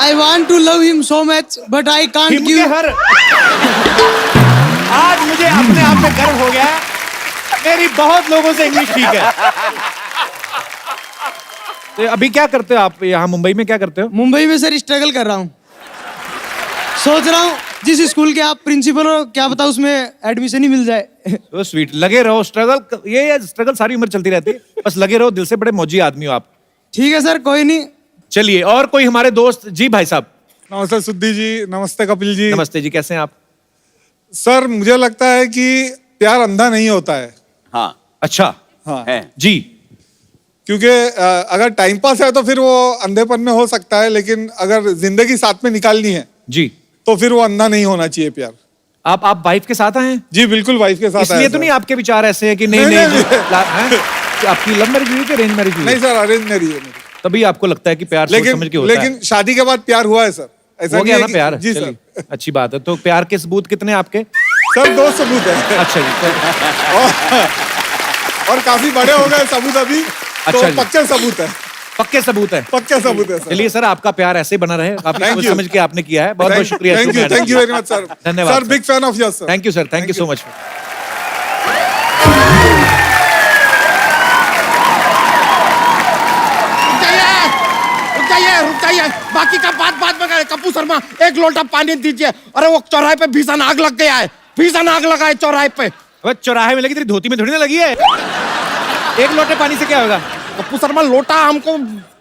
I want to love him so much, but I can't give. आज मुझे अपने आप पे गर्व हो गया है, मेरी बहुत लोगों से इंग्लिश ठीक है। तो अभी क्या करते हो आप यहाँ मुंबई में, क्या करते हो? मुंबई में सर स्ट्रगल कर रहा हूँ। सोच रहा हूँ जिस स्कूल के आप प्रिंसिपल हो, क्या पता उसमें एडमिशन ही मिल जाए। तो स्वीट, लगे रहो, स्ट्रगल ये स्ट्रगल सारी उम्र चलती रहती है, बस लगे रहो, दिल से बड़े मौजी आदमी हो आप। ठीक है सर, कोई नहीं। चलिए, और कोई हमारे दोस्त? जी भाई साहब। नमस्ते सुद्दी जी, नमस्ते कपिल जी। नमस्ते जी, कैसे हैं आप? सर मुझे लगता है कि प्यार अंधा नहीं होता है। हाँ। अच्छा। हाँ है जी। क्योंकि अगर टाइम पास है तो फिर वो अंधेपन में हो सकता है, लेकिन अगर जिंदगी साथ में निकालनी है जी, तो फिर वो अंधा नहीं होना चाहिए प्यार। आप वाइफ के साथ आए हैं? जी बिल्कुल, वाइफ के साथ। इसलिए तो नहीं आपके विचार ऐसे हैं कि नहीं नहीं, नहीं, आपकी लव मैरिज हुई कि अरेंज मैरिज हुई? नहीं सर, अरेंज मैरिज है मेरी। तभी आपको लगता है कि प्यार सोच समझ के होता है। लेकिन शादी के बाद प्यार हुआ है सर, ऐसा हो नहीं गया है ना कि- प्यार? जी सर। चलिए, अच्छी बात है। तो प्यार के सबूत कितने हैं आपके? सर 2 सबूत है। अच्छा जी। और काफी बड़े हो गए सबूत अभी। अच्छा तो जी। पक्के सबूत है। पक्के सबूत है? पक्के सबूत है सर। चलिए सर, आपका प्यार ऐसे बना रहे, काफी Thank सोच you. समझ के आपने किया है, बहुत बहुत शुक्रिया। Thank you very much sir. धन्यवाद sir, big fan of yours sir. Thank you sir, thank you so much. रुक जाइए, बाकी का बात में करें। कपूर शर्मा, एक लोटा पानी दीजिए। अरे वो चौराहे पे भीषण आग लग गया है, भीषण आग लगा है चौराहे पे। अबे चौराहे में लगी, तेरी धोती में थोड़ी ना लगी है। एक लोटे पानी से क्या होगा? कपूर शर्मा, लोटा हमको,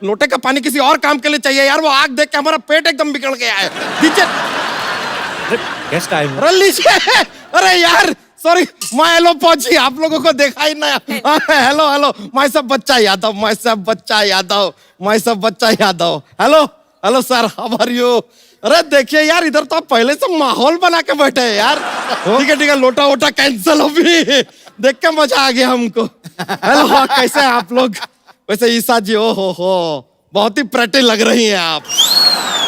लोटे का पानी किसी और काम के लिए चाहिए यार। वो आग देख के हमारा पेट एकदम बिगड़ गया है। दीजिए। गेस्ट आए हुए। अरे लीजिए। अरे यार सॉरी, मैं हेलो पहुंची, आप लोगों को देखा ही ना। हेलो हेलो, मैं सब बच्चा यादव, मैं सब बच्चा यादव, मैं सब बच्चा Yadav. Hello hello sir, how are you? अरे देखिए यार, इधर तो आप पहले से माहौल बना के बैठे हैं यार। ठीक है, लोटा वोटा कैंसिल हो भी, देख के मजा आ गया हमको। हेलो, हाँ, कैसे हैं आप लोग? वैसे ईसा जी, ओ हो, बहुत ही प्रेटी लग रही हैं आप।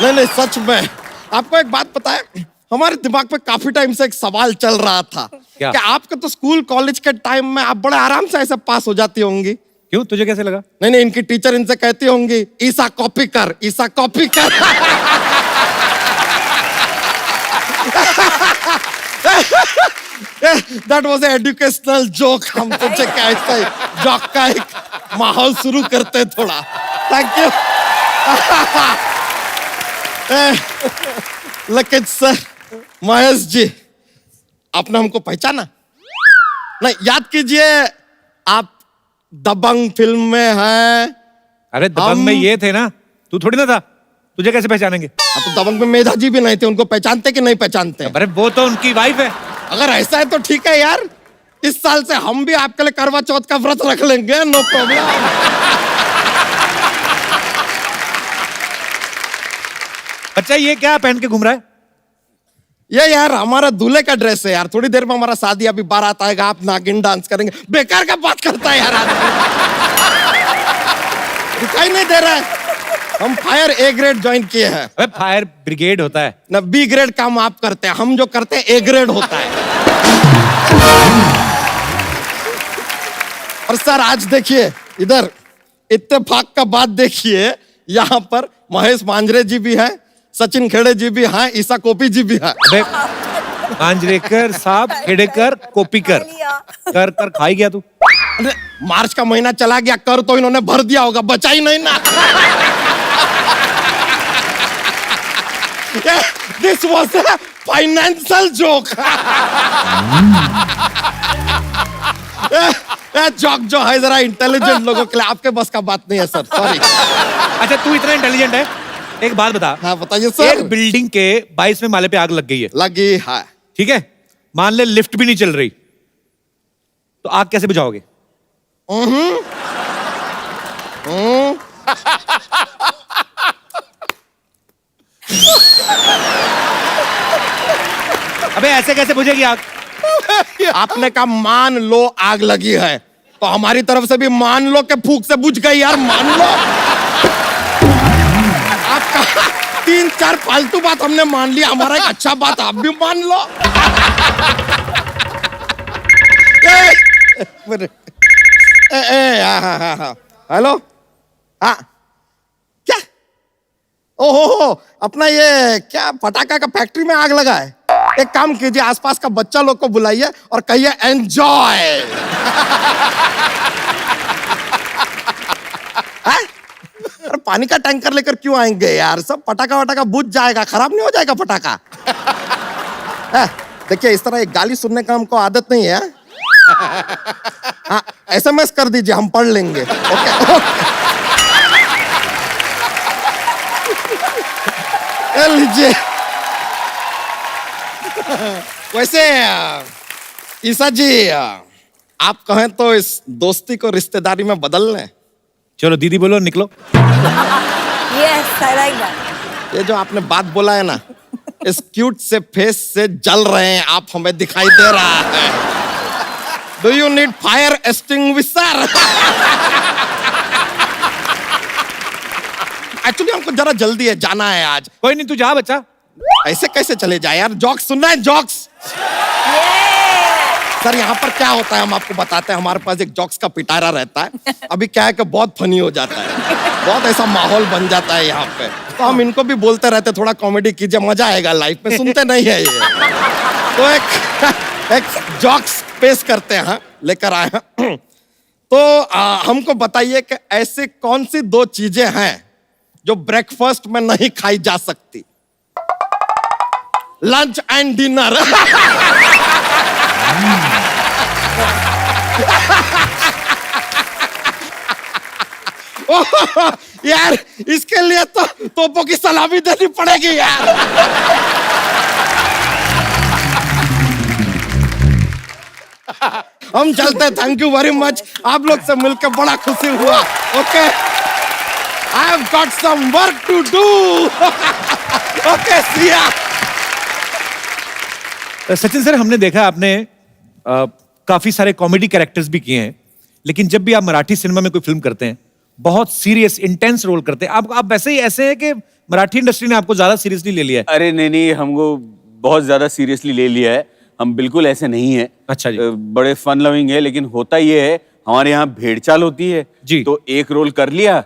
नहीं सच में। आपको एक बात पता है, हमारे दिमाग पे काफी टाइम से एक सवाल चल रहा था क्या? कि आपके तो स्कूल कॉलेज के टाइम में आप बड़े आराम से ऐसे पास हो जाती होंगी। क्यों, तुझे कैसे लगा? नहीं, इनकी टीचर इनसे कहती होंगी, ईसा कॉपी कर, ईसा कॉपी कर। That was educational joke. हम सोचे कैसे जोक का एक माहौल शुरू करते थोड़ा। Thank you. लेकिन सर, महेश जी, आपने हमको पहचाना? नहीं, याद कीजिए, आप दबंग फिल्म में हैं। अरे दबंग में ये थे ना, तू थोड़ी ना था, तुझे कैसे पहचानेंगे? आप तो दबंग में मेधा जी भी नहीं थे, उनको पहचानते कि नहीं पहचानते? अरे वो तो उनकी वाइफ है। अगर ऐसा है तो ठीक है यार, इस साल से हम भी आपके लिए करवा चौथ का व्रत रख लेंगे, नो प्रॉब्लम। अच्छा, ये क्या पहन के घूम रहा है? ये यार हमारा दूल्हे का ड्रेस है यार। थोड़ी देर में हमारा शादी, अभी बारात आएगा, आप नागिन डांस करेंगे। बेकार का बात करता है यार आदमी। दिखाई नहीं दे रहा है? हम फायर ए ग्रेड ज्वाइन किए हैं। अबे फायर ब्रिगेड होता है ना, बी ग्रेड काम आप करते हैं, हम जो करते हैं ए ग्रेड होता है। और सर आज देखिए इधर इत्तेफाक का बात देखिए, यहाँ पर महेश मांजरे जी भी हैं, सचिन खेड़े जी भी हैं, ईसा कोपी जी भी हैं। अबे मांजरेकर साहब, खेड़ेकर, कोपीकर, कर कर खाई गया तू। अरे मार्च का महीना चला गया, कर तो इन्होंने भर दिया होगा, बचा ही नहीं ना। This was a financial joke. Joke जो है जरा इंटेलिजेंट लोगों के लिए, आपके बस का बात नहीं है सर, सॉरी। अच्छा तू इतना इंटेलिजेंट है, एक बात बता। हाँ बताइए सर। एक बिल्डिंग के 22वें माले पे आग लग गई है। लगी है। ठीक है, मान ले लिफ्ट भी नहीं चल रही, तो आग कैसे बुझाओगे? अबे ऐसे कैसे बुझेगी आग? आपने कहा मान लो आग लगी है, तो हमारी तरफ से भी मान लो के फूंक से बुझ गई यार, मान लो। आपका 3-4 फालतू बात हमने मान लिया, हमारा एक अच्छा बात आप भी मान लो। हेलो, हाँ क्या? ओहो, अपना ये क्या पटाखा का फैक्ट्री में आग लगा है? एक काम कीजिए, आसपास का बच्चा लोग को बुलाइए और कहिए एंजॉय। अरे पानी का टैंकर लेकर क्यों आएंगे यार, सब पटाखा वटाखा बुझ जाएगा, खराब नहीं हो जाएगा पटाखा। देखिए इस तरह एक गाली सुनने का हमको आदत नहीं है। हाँ SMS कर दीजिए, हम पढ़ लेंगे। ओके लीजिए। वैसे ईसा जी, आप कहें तो इस दोस्ती को रिश्तेदारी में बदल लें। चलो दीदी बोलो, निकलो। Yes I like that. ये जो आपने बात बोला है ना, इस क्यूट से फेस से जल रहे हैं आप, हमें दिखाई दे रहा है। Do you need fire extinguisher? Actually हमको जरा जल्दी है, जाना है आज। कोई नहीं, तू जा बच्चा। ऐसे कैसे चले जाए यार, जॉक्स सुनना है, जॉक्स। सर यहाँ पर क्या होता है हम आपको बताते हैं, हमारे पास एक जॉक्स का पिटारा रहता है। अभी क्या है कि बहुत फनी हो जाता है, बहुत ऐसा माहौल बन जाता है यहाँ पे, तो हम इनको भी बोलते रहते थोड़ा कॉमेडी कीजिए, मजा आएगा लाइफ में। सुनते नहीं है ये, तो एक जॉक्स पेश करते हैं, लेकर आए हैं। तो हमको बताइए कि ऐसी कौन सी 2 चीजें हैं जो ब्रेकफास्ट में नहीं खाई जा सकती? Lunch and dinner. यार इसके लिए तो तोपों की सलामी देनी पड़ेगी यार। हम चलते हैं, थैंक यू वेरी मच, आप लोग से मिलकर बड़ा खुशी हुआ। Okay, I have got some work to do. Okay see ya. Sachin sir, हमने देखा आपने काफी सारे कॉमेडी कैरेक्टर्स भी किए हैं, लेकिन जब भी आप मराठी सिनेमा में कोई फिल्म करते हैं, बहुत सीरियस इंटेंस रोल करते हैं। आप वैसे ही ऐसे हैं कि मराठी इंडस्ट्री ने आपको ज्यादा सीरियसली ले लिया है? अरे नहीं, हमको बहुत ज्यादा सीरियसली ले लिया है, हम बिल्कुल ऐसे नहीं है। अच्छा जी। बड़े फन लविंग है, लेकिन होता ये है हमारे यहाँ भेड़चाल होती है जी, तो एक रोल कर लिया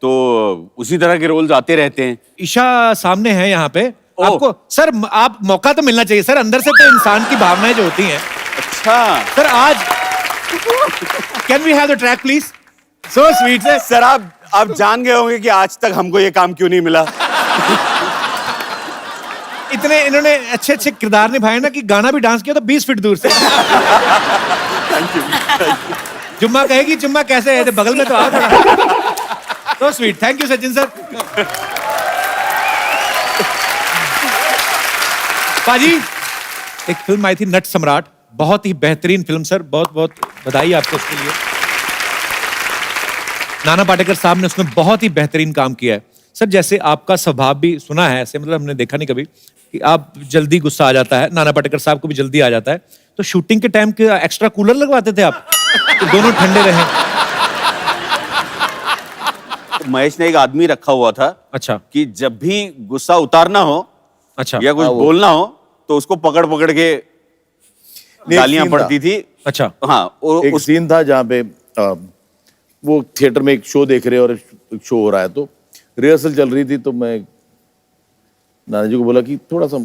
तो उसी तरह के रोल्स आते रहते हैं। ईशा सामने है यहाँ पे, आपको सर आप मौका तो मिलना चाहिए सर, अंदर से तो इंसान की भावनाएं जो होती हैं। अच्छा सर, आज can we have the track please? So sweet sir, आप जान गए होंगे कि आज तक हमको ये काम क्यों नहीं मिला। इतने इन्होंने अच्छे अच्छे किरदार निभाए ना कि गाना भी डांस किया तो 20 फीट दूर से। Thank you. जुम्मा कहेगी जुम्मा कैसे है, बगल में तो आओ थोड़ा। तो sweet, thank you Sachin sir. पाजी, एक फिल्म आई थी नट सम्राट, बहुत ही बेहतरीन फिल्म सर, बहुत बहुत बधाई आपको उसके लिए। नाना पाटेकर साहब ने उसमें बहुत ही बेहतरीन काम किया है सर। जैसे आपका स्वभाव भी सुना है ऐसे, मतलब हमने देखा नहीं कभी कि आप जल्दी गुस्सा आ जाता है, नाना पाटेकर साहब को भी जल्दी आ जाता है, तो शूटिंग के टाइम के एक्स्ट्रा कूलर लगवाते थे आप तो दोनों ठंडे रहे। महेश ने एक आदमी रखा हुआ था, अच्छा, कि जब भी गुस्सा उतारना हो, अच्छा, या कुछ बोलना हो तो उसको पकड़ पकड़ के गालियां पड़ती थी। अच्छा, हाँ, एक सीन था जहाँ पे वो थिएटर में एक शो देख रहे हैं और एक शो हो रहा है, तो रिहर्सल चल रही थी, तो मैं नाना जी को बोला कि थोड़ा सा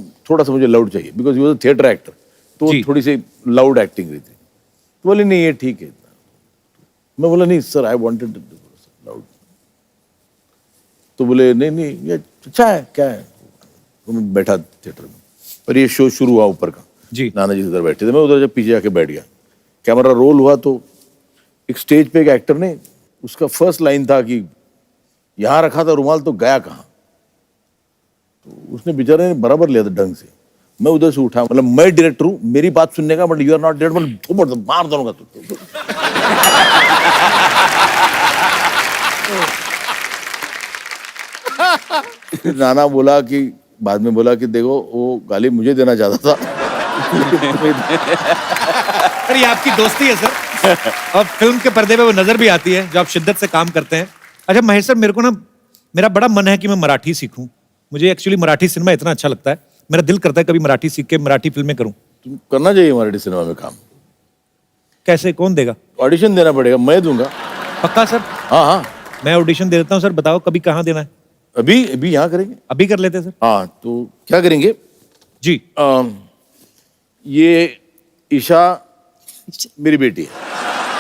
मुझे लाउड चाहिए, बिकॉज वो थिएटर एक्टर, तो थोड़ी सी लाउड एक्टिंग रही थी। तो बोले नहीं ये ठीक है। मैं बोला नहीं सर, आई वांटेड लाउड। तो बोले नहीं ये अच्छा है, क्या है। तो मैं बैठा थिएटर में और ये शो शुरू हुआ ऊपर का जी। नाना जी उधर बैठे थे, मैं उधर जब पीछे जाके बैठ गया, कैमरा रोल हुआ तो एक स्टेज पे एक एक्टर ने, उसका फर्स्ट लाइन था कि यहां रखा था रुमाल तो गया कहां। तो उसने बेचारे ने बराबर लिया था ढंग से। मैं उधर से उठा, मतलब मैं डायरेक्टर हूं, मेरी बात सुनने का, but you are not director, मार दूंगा तू। नाना बोला कि बाद में बोला कि देखो वो गाली मुझे देना चाहता था। अरे आपकी दोस्ती है सर, और फिल्म के पर्दे पे वो नजर भी आती है जो आप शिद्दत से काम करते हैं। अच्छा महेश सर, मेरा बड़ा मन है कि मैं मराठी सीखूं। मुझे एक्चुअली मराठी सिनेमा इतना अच्छा लगता है, मेरा दिल करता है कभी मराठी सीख के मराठी फिल्में करूं। तुम करना चाहिए मराठी सिनेमा में काम। कैसे, कौन देगा? ऑडिशन देना पड़ेगा, मैं दूंगा। पक्का सर? हाँ मैं ऑडिशन दे देता हूँ सर। बताओ कभी कहाँ देना है? अभी यहाँ करेंगे। अभी कर लेते हैं सर। हाँ तो क्या करेंगे जी? ये ईशा मेरी बेटी है।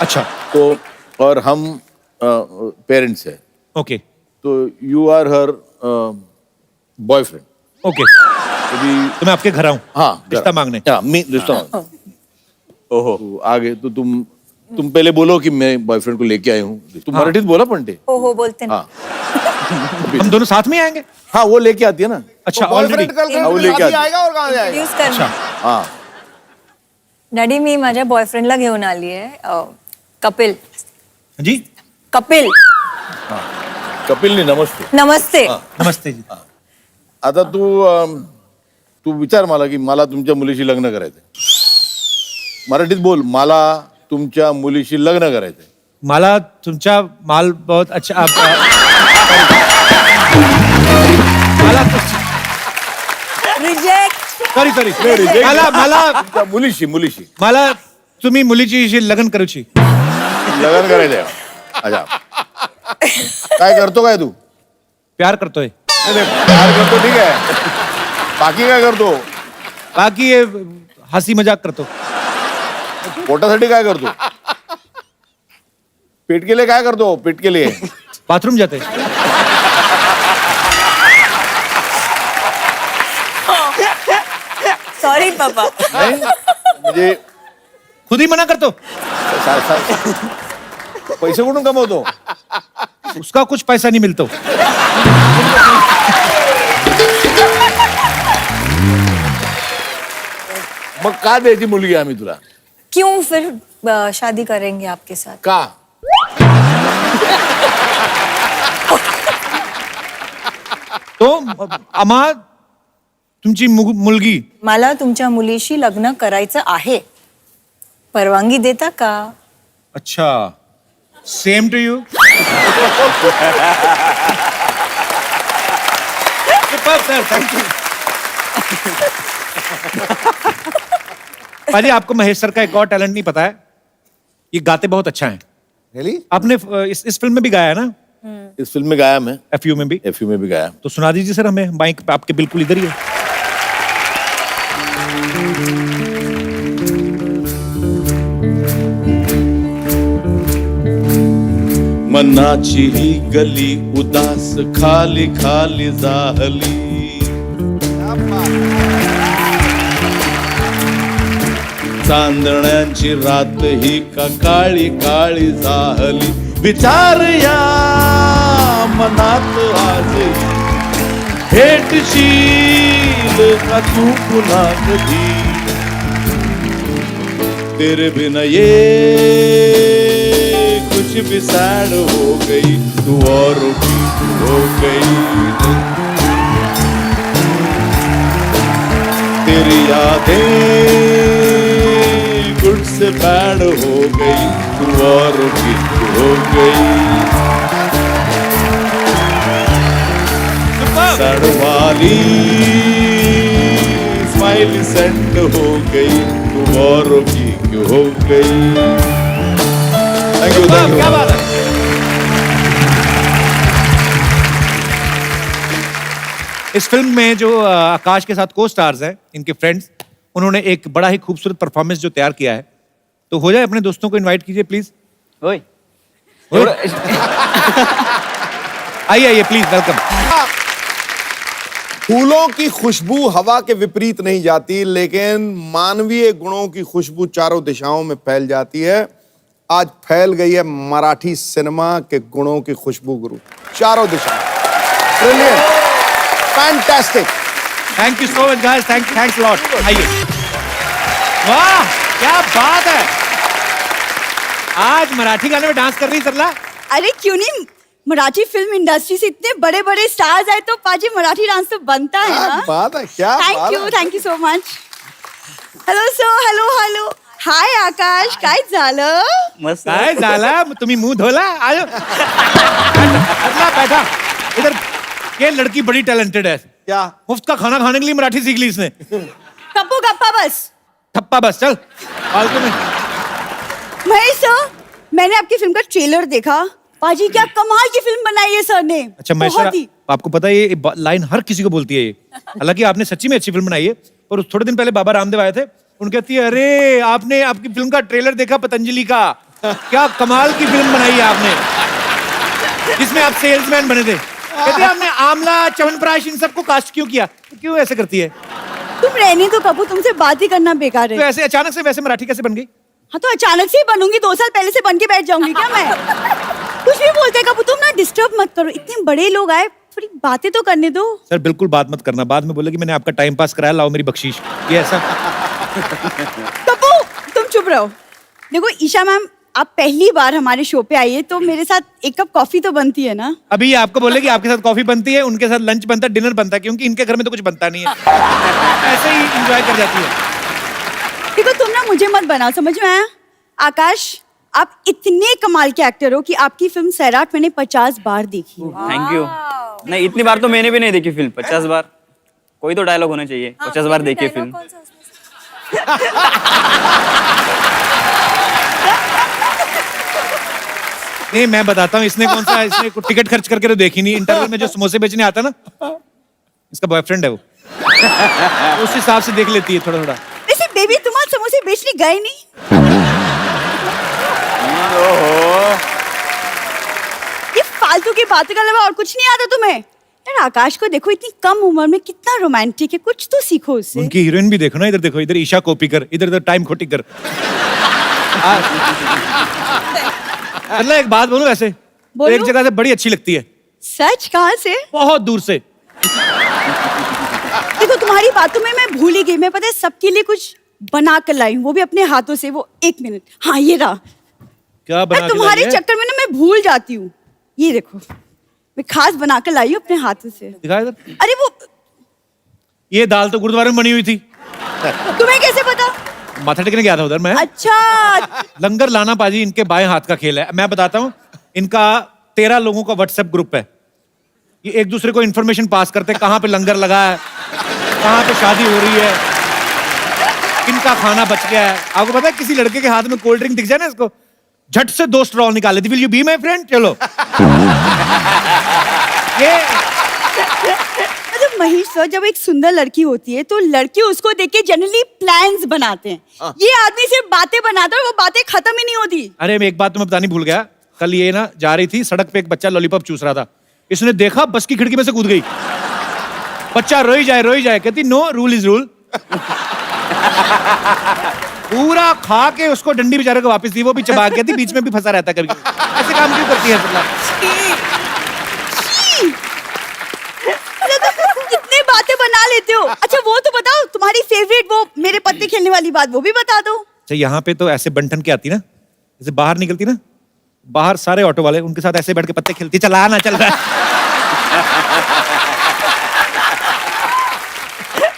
अच्छा। तो और हम पेरेंट्स है। ओके। तो you are her boyfriend. Okay. तो मैं आपके घर आऊं? हाँ, रिश्ता मांगने। रिश्ता मांगने। ओहो, तो आगे तो तुम पहले बोलो कि मैं बॉयफ्रेंड को लेके आया हूँ। तुम मराठीत बोला पंटे? ओहो बोलते हैं। हाँ। हम दोनों साथ में आएंगे? हाँ वो लेके आती है ना। अच्छा, ऑलरेडी वो लेके आती आएगा और कहाँ से आएगा? अच्छा हाँ। डॅडी मी माझ्या बॉयफ्रेंडला घेऊन आली आहे, कपिल। जी? कपिल। कपिल नाही, नमस्ते। नमस्ते। नमस्ते जी। आता तू विचार मला की मला तुमच्या मुलीशी लग्न करायचंय। मराठीत बोल, मला तुमच्या मुलीशी लग्न करायचंय। मला तुमचा माल बहुत अच्छा रिजेक्ट। सॉरी मला मुलीशी मला तुम्ही मुलीची लग्न करूची। लग्न करायचंय। अच्छा काय करतो काय तू? प्यार करतोय। प्यार करतो ठीक आहे, बाकी काय करतो? बाकी ये हसी मजाक करतो। पोटासाठी काय करतो? पेट के लिए काय करतो? पेट के लिए बाथरूम जाते। सॉरी पापा। नहीं म्हणजे खुद ही मना करतो। पैसे कुठून कमवतो? उसका कुछ पैसा नहीं मिलता। मग का द्यायची मुलगी आम्ही तुला? क्यों फिर शादी करेंगे आपके साथ? का? तो आम्हा तुमची मुलगी, मला तुमच्या मुलीशी लग्न करायचं आहे, परवानगी देता का? अच्छा, same to you. Sir thank you. पाजी आपको महेश सर का एक और टैलेंट नहीं पता है, ये गाते बहुत अच्छा है। Really? आपने इस फिल्म में भी गाया है ना? इस फिल्म में गाया मैं, एफयू में भी गाया। तो सुना दीजिए सर हमें, माइक पे आपके बिल्कुल इधर ही है। मनाची ही गली उदास खाली खाली जाहली, चांदण्यांची रात ही का काळी काळी जाहली, विचार या मनात आज भेटशील का तू पुन्हा कधी, तेरे बिना ये कुछ भी सैड हो गई, तू और भी हो गई, तेरी यादें गुड से बैड हो गई, तू और भी हो गई, सैड वाली स्माइल सेंड हो गई, तू और भी हो गई। थैंक यू क्या बात है। इस फिल्म में जो आकाश के साथ को स्टार्स हैं, इनके फ्रेंड्स, उन्होंने एक बड़ा ही खूबसूरत परफॉर्मेंस जो तैयार किया है, तो हो जाए अपने दोस्तों को इनवाइट कीजिए प्लीज। ओए आइए आइए प्लीज, वेलकम। फूलों की खुशबू हवा के विपरीत नहीं जाती, लेकिन मानवीय गुणों की खुशबू चारों दिशाओं में फैल जाती है। आज फैल गई है मराठी सिनेमा के गुणों की खुशबू गुरु, चारों दिशाओं। Brilliant, fantastic. Thank you so much guys, thanks lot. आइए। वाह क्या बात है, आज मराठी गाने में डांस कर रही सरला। अरे क्यों नहीं, मराठी फिल्म इंडस्ट्री से इतने बड़े बड़े स्टार्स आए तो पाजी मराठी डांस तो बनता है ना। बात है, क्या thank you so much. Hello hi Akash, काय झालं? मस्त काय झालं, तुम्ही मुंह धोला। आयो बैठा इधर। ये लड़की बड़ी टैलेंटेड है। क्या मुफ्त का खाना खाने के लिए मराठी सीख ली इसने। कप्पू गप्पा बस, ठप्पा बस, चल फालतू में। महेश सर, मैंने आपकी फिल्म का ट्रेलर देखा। पाजी क्या कमाल की फिल्म बनाई है सर ने। अच्छा मैं बहुत ही। आपको पता है ये लाइन हर किसी को बोलती है ये। हालांकि आपने सच्ची में अच्छी फिल्म बनाई है, और थोड़े दिन पहले बाबा रामदेव आए थे, उनकी कहती है अरे आपने आपकी फिल्म का ट्रेलर देखा पतंजलि का, क्या कमाल की फिल्म बनाई है आपने, जिसमें आप सेल्समैन बने थे। कहती है आपने आमला च्यवनप्राश इन सबको कास्ट क्यों किया, तो क्यों ऐसे करती है? तुम रहने तो कपूर, तुमसे बात ही करना बेकार तो है। ऐसे अचानक से वैसे मराठी कैसे बन गई? हाँ तो अचानक से ही बनूंगी, 2 साल पहले से बन के बैठ जाऊंगी क्या मैं? कुछ भी बोलते कपूर, तुम ना डिस्टर्ब मत करो, इतने बड़े लोग आए, थोड़ी बातें तो करने दो। सर बिल्कुल बात मत करना, बाद में बोले कि मैंने आपका टाइम पास कराया, लाओ मेरी बख्शीश, ये ऐसा। कपूर तुम चुप रहो। देखो ईशा मैम, आप पहली बार हमारे शो पे आई है तो मेरे साथ एक कप कॉफी तो बनती है ना। अभी ये आपको बोले कि आपके साथ कॉफी बनती है, उनके साथ लंच बनता है, डिनर बनता है, क्योंकि इनके घर में तो कुछ बनता नहीं है। ऐसे ही एंजॉय कर जाती है। देखो तुम ना मुझे मत बनाओ, समझ में आया? आकाश, आप इतने कमाल के एक्टर हो कि आपकी फिल्म सैराट मैंने 50 बार देखी है। Thank you. नहीं इतनी बार तो मैंने भी नहीं देखी फिल्म, 50 बार। कोई तो डायलॉग होना चाहिए। 50 बार देखी फिल्म। नहीं मैं बताता हूँ, इसने कौन सा, इसने टिकट खर्च करके तो देखी नहीं। इंटरवल में जो समोसे बेचने आता ना, इसका बॉयफ्रेंड है वो। उस हिसाब से देख लेती है थोड़ा थोड़ा। वैसे बेबी, तुम आज समोसे बेचने गए नहीं? ये फालतू की बातें के अलावा और कुछ नहीं आता तुम्हें? यार आकाश को देखो, इतनी कम उम्र में कितना रोमांटिक है, कुछ तो सीखो उससे। उनकी हीरोइन भी देखो ना, इधर देखो, इधर ईशा कोपीकर, इधर टाइम खोटीकर। मतलब एक बात बोलूं, वैसे तो एक जगह से बड़ी अच्छी लगती है। सच? कहाँ से? बहुत दूर से। देखो तुम्हारी बातों में मैं भूल ही गई, मैं पता है सबके लिए कुछ बना कर लाई हूँ, वो भी अपने हाथों से। वो 1 मिनट, हाँ ये रहा। क्या बना? तुम्हारे चक्कर में ना मैं भूल जाती हूँ। ये देखो, मैं खास बना कर लाई हूँ अपने हाथों से। दिखा इधर। अरे वो, ये दाल तो गुरुद्वारे में बनी हुई थी। तुम्हें कैसे पता? माथा टेकने गया था उधर मैं। अच्छा। लंगर लाना पाजी इनके बाएं हाथ का खेल है। मैं बताता हूँ, इनका 13 लोगों का व्हाट्सएप ग्रुप है। ये एक दूसरे को इन्फॉर्मेशन पास करते हैं, कहाँ पे लंगर लगा है, कहाँ पे शादी हो रही है, किनका खाना बच गया है। आपको पता है किसी लड़के के हाथ में कोल्ड ड्रिंक दिख जाए ना, इसको झट से 2 स्ट्रॉ निकाल लेती। Will you be my friend? चलो। ये महेश सर, जब एक सुंदर लड़की होती है तो लड़के उसको देख के जनरली प्लान्स बनाते हैं। ये आदमी सिर्फ बातें बनाता है, वो बातें खत्म ही नहीं होती। अरे मैं एक बात तुम्हें बतानी भूल गया। कल ये ना जा रही थी सड़क पे, एक बच्चा लॉलीपॉप चूस रहा था, इसने देखा, बस की खिड़की में से कूद गई। बच्चा रोई जाए, कहती नो, रूल इज रूल। पूरा खा के उसको डंडी बेचारे को वापस दी, वो भी चबा के थी, बीच में भी फंसा रहता कभी। ऐसे काम क्यों करती है फिलहाल? कितने बातें बना लेते हो। अच्छा वो तो बताओ, तुम्हारी फेवरेट वो मेरे पत्ते खेलने वाली बात, वो भी बता दो। अच्छा यहाँ पे तो ऐसे बंठन के आती ना, जैसे बाहर निकलती ना, बाहर सारे ऑटो वाले उनके साथ ऐसे बैठ के पत्ते खेलती, चला ना चल रहा है।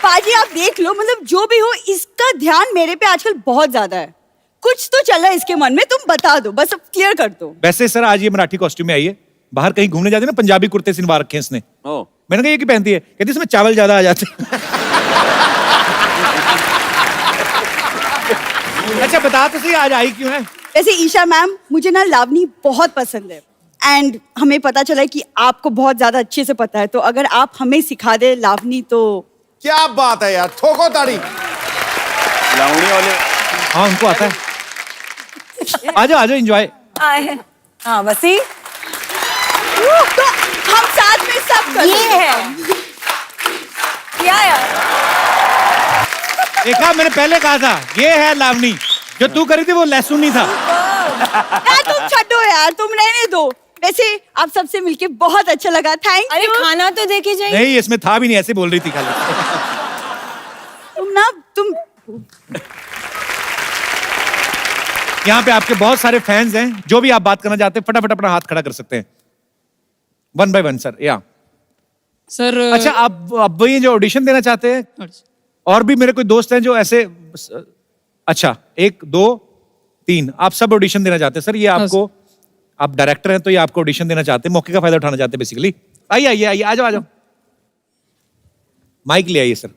पाजी आप देख लो, मतलब जो भी हो, इसका ध्यान मेरे पे आजकल बहुत ज्यादा है। कुछ तो चल रहा है इसके मन में, तुम बता दो, बस अब क्लियर कर दो। वैसे सर आज ये मराठी कॉस्ट्यूम में आई है, बाहर कहीं घूमने जाते ना, पंजाबी कुर्ते सिलवा रखे हैं इसने। मैंने कहा ये क्यों पहनती है? कहती इसमें चावल ज्यादा आ जाते। अच्छा बता तो सही, आज आई क्यों है? वैसे ईशा मैम, मुझे ना लावनी बहुत पसंद है एंड हमें पता चला है कि आपको बहुत ज्यादा अच्छे से पता है, तो अगर आप हमें सिखा दे लावनी तो। क्या बात है यार, ठोको ताड़ी। लावणी वाले हाँ उनको आता है। आ जाओ एंजॉय। हाँ वसी, तो हम साथ में सब कर ये है क्या यार। देखा, मैंने पहले कहा था ये है लावनी। जो तू करी थी वो लहसुन नहीं था। यार तुम छड्डो यार, तुम रहने दो। वैसे आप सबसे मिलके बहुत अच्छा लगा, थैंक यू। अरे खाना तो देखे जाइए। नहीं, इसमें था भी नहीं, ऐसे बोल रही थी खाली। तुम यहाँ पे आपके बहुत सारे फैंस हैं, जो भी आप बात करना चाहते हैं फटाफट अपना हाथ खड़ा कर सकते हैं। 1 by 1 सर। या सर अच्छा, आप ये जो ऑडिशन देना चाहते हैं, और भी मेरे कोई दोस्त हैं जो ऐसे, अच्छा 1 2 3 आप सब ऑडिशन देना चाहते हैं सर। ये आपको, आप डायरेक्टर हैं तो ये आपको ऑडिशन देना चाहते हैं, मौके का फायदा उठाना चाहते हैं बेसिकली। आइए आ जाओ। माइक ले आइए सर।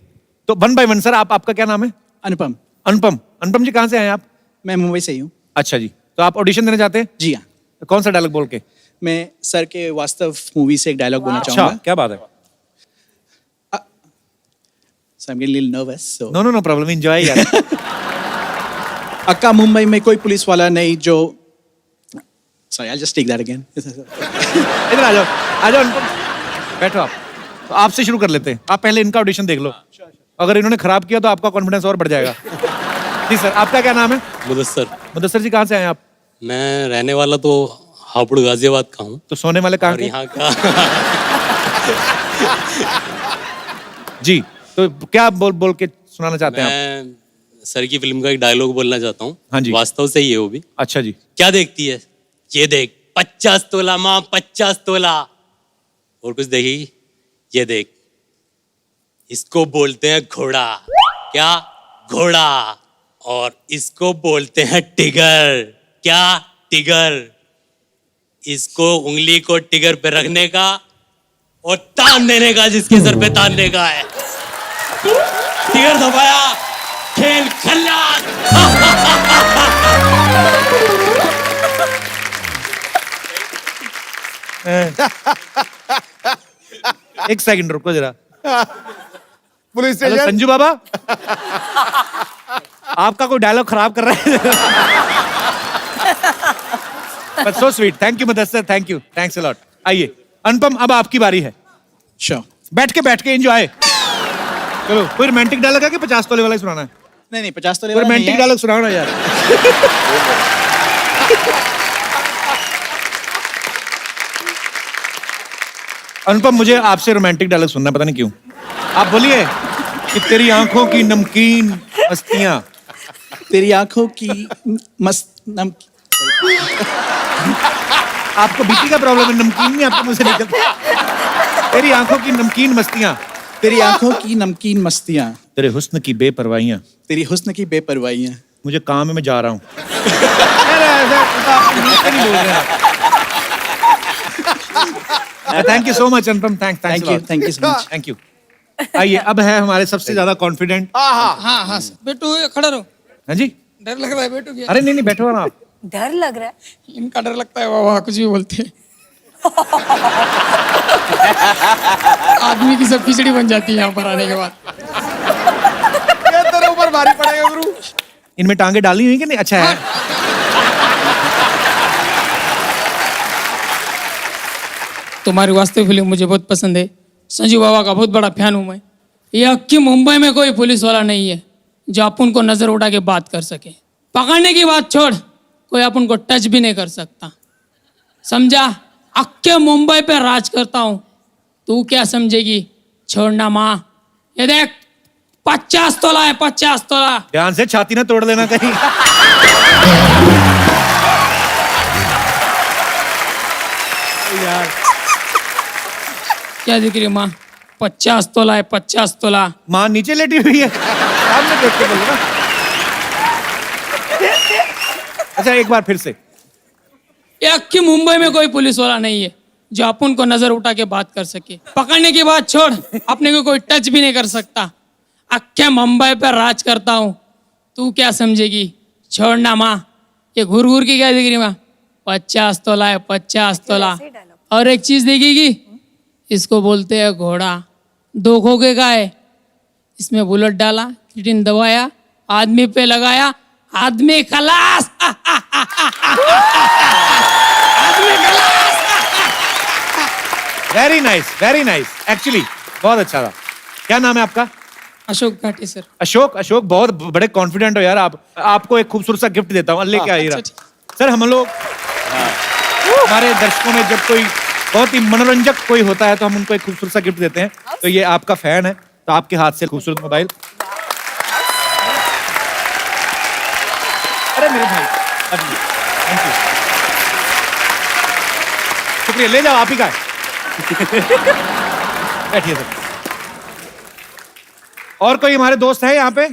तो 1 by 1 सर, आपका क्या नाम है? अनुपम जी, कहाँ से आए आप? मैं मुंबई से ही हूँ। अच्छा जी, तो आप ऑडिशन देना चाहते हैं? जी हाँ। तो कौन सा डायलॉग बोल के? मैं सर के वास्तव मूवी से एक डायलॉग बोलना चाहूंगा। अच्छा, क्या बात है। So I'm getting a little nervous. So No problem, enjoy यार। अक्का मुंबई में कोई पुलिस वाला नहीं जो, sorry I'll just take that again. इधर आ जाओ अनुपम, बैठो आप। तो आपसे शुरू कर लेते हैं, आप पहले इनका ऑडिशन देख लो। अगर इन्होंने खराब किया तो आपका कॉन्फिडेंस और बढ़ जाएगा। जी सर, आपका क्या नाम है? मुदस्सर जी, कहाँ से आए आप? मैं रहने वाला तो हापुड़ गाजियाबाद का हूँ। तो सोने वाले कहाँ के? यहाँ का। जी, तो क्या बोल के सुनाना चाहते हैं आप? मैं सर की फिल्म का एक डायलॉग बोलना चाहता हूँ। हाँ जी। वास्तव से ही है वो भी। अच्छा जी। क्या देखती है? ये देख 50 तोला माँ, 50 तोला। और कुछ देखेगी? ये देख, इसको बोलते हैं घोड़ा। क्या? घोड़ा। और इसको बोलते हैं टिगर। क्या? टिगर। इसको उंगली को टिगर पे रखने का और तान देने का, जिसके सर पे तानने का है। टिगर दबाया, खेल खल्लास। एक सेकंड रुको जरा। Police hello station. Sanju Baba, आपका कोई डायलॉग खराब कर रहा है। But so sweet, thank you Mudassar, thank you, thanks a lot। आइए अनुपम, अब आपकी बारी है। Sure। बैठ के एंजॉय। चलो, कोई रोमांटिक डायलॉग है कि 50 तोले वाला ही सुनाना है? नहीं 50 तोले कोई रोमांटिक डायलॉग सुनाओ ना यार। अनुपम, मुझे आपसे रोमांटिक डायलॉग सुनना है, पता नहीं क्यों। आप बोलिए कि तेरी आंखों की नमकीन मस्तियां। तेरी आंखों की आपको बीपी का प्रॉब्लम है, नमकीन नहीं आपको मुंह से निकलता। तेरी आंखों की नमकीन मस्तियां। तेरी आंखों की नमकीन मस्तियां। तेरे हुस्न की बेपरवाहियां। तेरी हुस्न की बेपरवाहियां। मुझे काम है, मैं जा रहा हूँ। Thank you so much Anupam, thank you so much. Thank you. आइए, अब है हमारे सबसे ज्यादा कॉन्फिडेंट। हाँ बेटू खड़ा रहो। हाँ जी, डर लग रहा है बेटू क्या? अरे नहीं बैठो ना आप। डर लग रहा है? इनका डर लगता है, वाह कुछ भी बोलते हैं। आदमी की सब खिचड़ी बन जाती है यहाँ पर आने के बाद। ये तेरे ऊपर भारी पड़ेगा गुरु। इनमें टांगे डाली हुई कि नहीं? अच्छा है। तुम्हारी वास्तविक फिल्म मुझे बहुत पसंद है। संजू बाबा का बहुत बड़ा फैन हूँ मैं। ये अक्की मुंबई में कोई पुलिस वाला नहीं है जो अपन को नजर उठा के बात कर सके। पकड़ने की बात छोड़, कोई अपन को टच भी नहीं कर सकता, समझा? अक्के मुंबई पे राज करता हूँ, तू क्या समझेगी? छोड़ना माँ। ये देख 50 तोला है, 50 तोला। ध्यान से छाती ना तोड़ लेना कहीं। यार क्या दिख रही है माँ? 50 तोला है, 50 तोला। माँ नीचे लेटी हुई है, सामने देख के बोलो ना। अच्छा एक बार फिर से। ये अक्की मुंबई में कोई पुलिस वाला नहीं है जो अपन को नजर उठा के बात कर सके। पकड़ने की बात छोड़, अपने को कोई टच भी नहीं कर सकता। अक्के मुंबई पर राज करता हूँ, तू क्या समझेगी? छोड़ना माँ। ये घूर घूर की क्या दिख रही माँ? 50 तोला है, 50 तोला। और एक चीज देखेगी, इसको बोलते हैं घोड़ा। 2 खोखे का है, इसमें बुलेट डाला, किटिन दबाया, आदमी पे लगाया, आदमी खलास। आदमी खलास। वेरी नाइस एक्चुअली बहुत अच्छा था। क्या नाम है आपका? अशोक घाटी सर। अशोक बहुत बड़े कॉन्फिडेंट हो यार आप। आपको एक खूबसूरत सा गिफ्ट देता हूँ, लेके आइए सर। हम लोग हमारे दर्शकों में जब कोई बहुत ही मनोरंजक कोई होता है तो हम उनको एक खूबसूरत सा गिफ्ट देते हैं। तो ये आपका फैन है तो आपके हाथ से खूबसूरत मोबाइल। अरे मेरे भाई थैंक यू, शुक्रिया। ले जाओ, आप ही का है। बैठिए सर। और कोई हमारे दोस्त है यहाँ पे?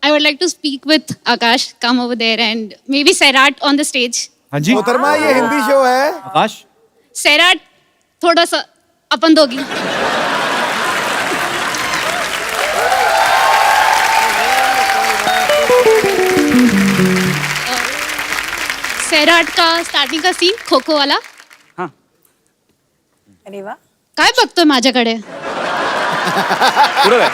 I would like to speak with Akash. Come over there and maybe Sairat on the stage. हाँ जी मोहतरमा, ये हिंदी शो है। आकाश Sairat, थोड़ा सा अपन दोगी। सैराट का स्टार्टिंग का सीन खो खो वाला। अरे वाह. काय बघतोय माझ्याकडे? कुठं काय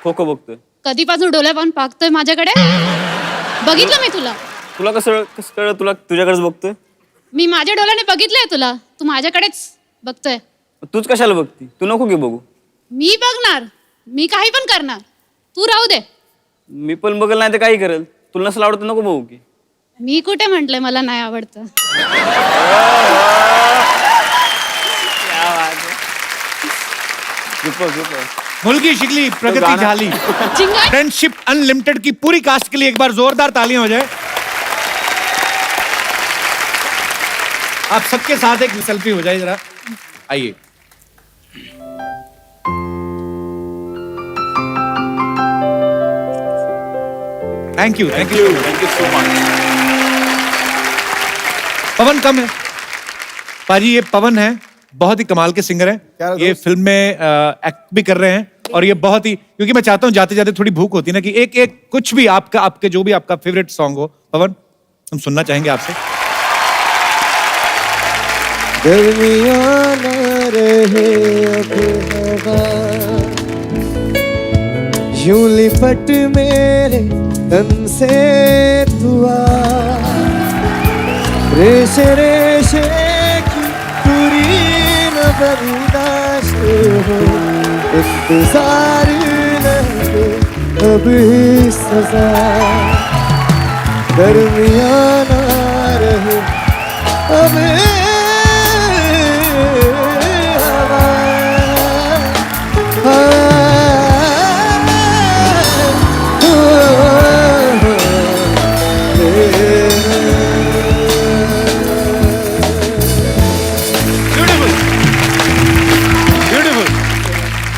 खो खो बघतोय? कधीपासून डोळे पाहून पाहतोय माझ्याकडे? बघितलं मी तुला. तुला कसं कळलं? तुला तुझ्याकडेच बघतोय. मी माझ्या डोळ्याने बघितलंय तुला. तू माझ्याकडेच बघतोय. तूच कशाला बघती? तू नको की बघू. मी बघणार, मी काही पण करणार, तू राहू दे. मी पण बघल नाही तर काही करेल. तुला नसलं आवडत नको बघू की. मी कुठे म्हंटलंय मला नाही आवडतं. मुल्की शिकली प्रगति झाली। फ्रेंडशिप अनलिमिटेड की पूरी कास्ट के लिए एक बार जोरदार तालियां हो जाए। आप सबके साथ एक सेल्फी हो जाए जरा, आइए। Thank you so much. Pawan कम है पाजी, ये पवन है, बहुत ही कमाल के सिंगर हैं। ये फिल्म में एक्ट भी कर रहे हैं और ये बहुत ही, क्योंकि मैं चाहता हूँ जाते जाते थोड़ी भूख होती है ना कि एक एक कुछ भी आपके जो भी आपका फेवरेट सॉन्ग हो पवन, हम सुनना चाहेंगे आपसे। दरमियाँ न रहे अब हवा, यूं लिपट मेरे तन से दुआ, रेशे रेशे की दूरी न बर्दाश्त हो, इंतजार न हो अब इस सजा, दरमियाँ न रहे अब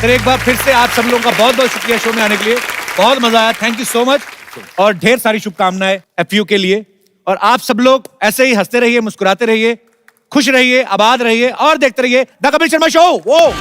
सर एक बार फिर से आप सब लोगों का बहुत बहुत शुक्रिया शो में आने के लिए, बहुत मजा आया, थैंक यू सो मच और ढेर सारी शुभकामनाएं एफयू के लिए। और आप सब लोग ऐसे ही हंसते रहिए, मुस्कुराते रहिए, खुश रहिए, आबाद रहिए और देखते रहिए द कपिल शर्मा शो। वो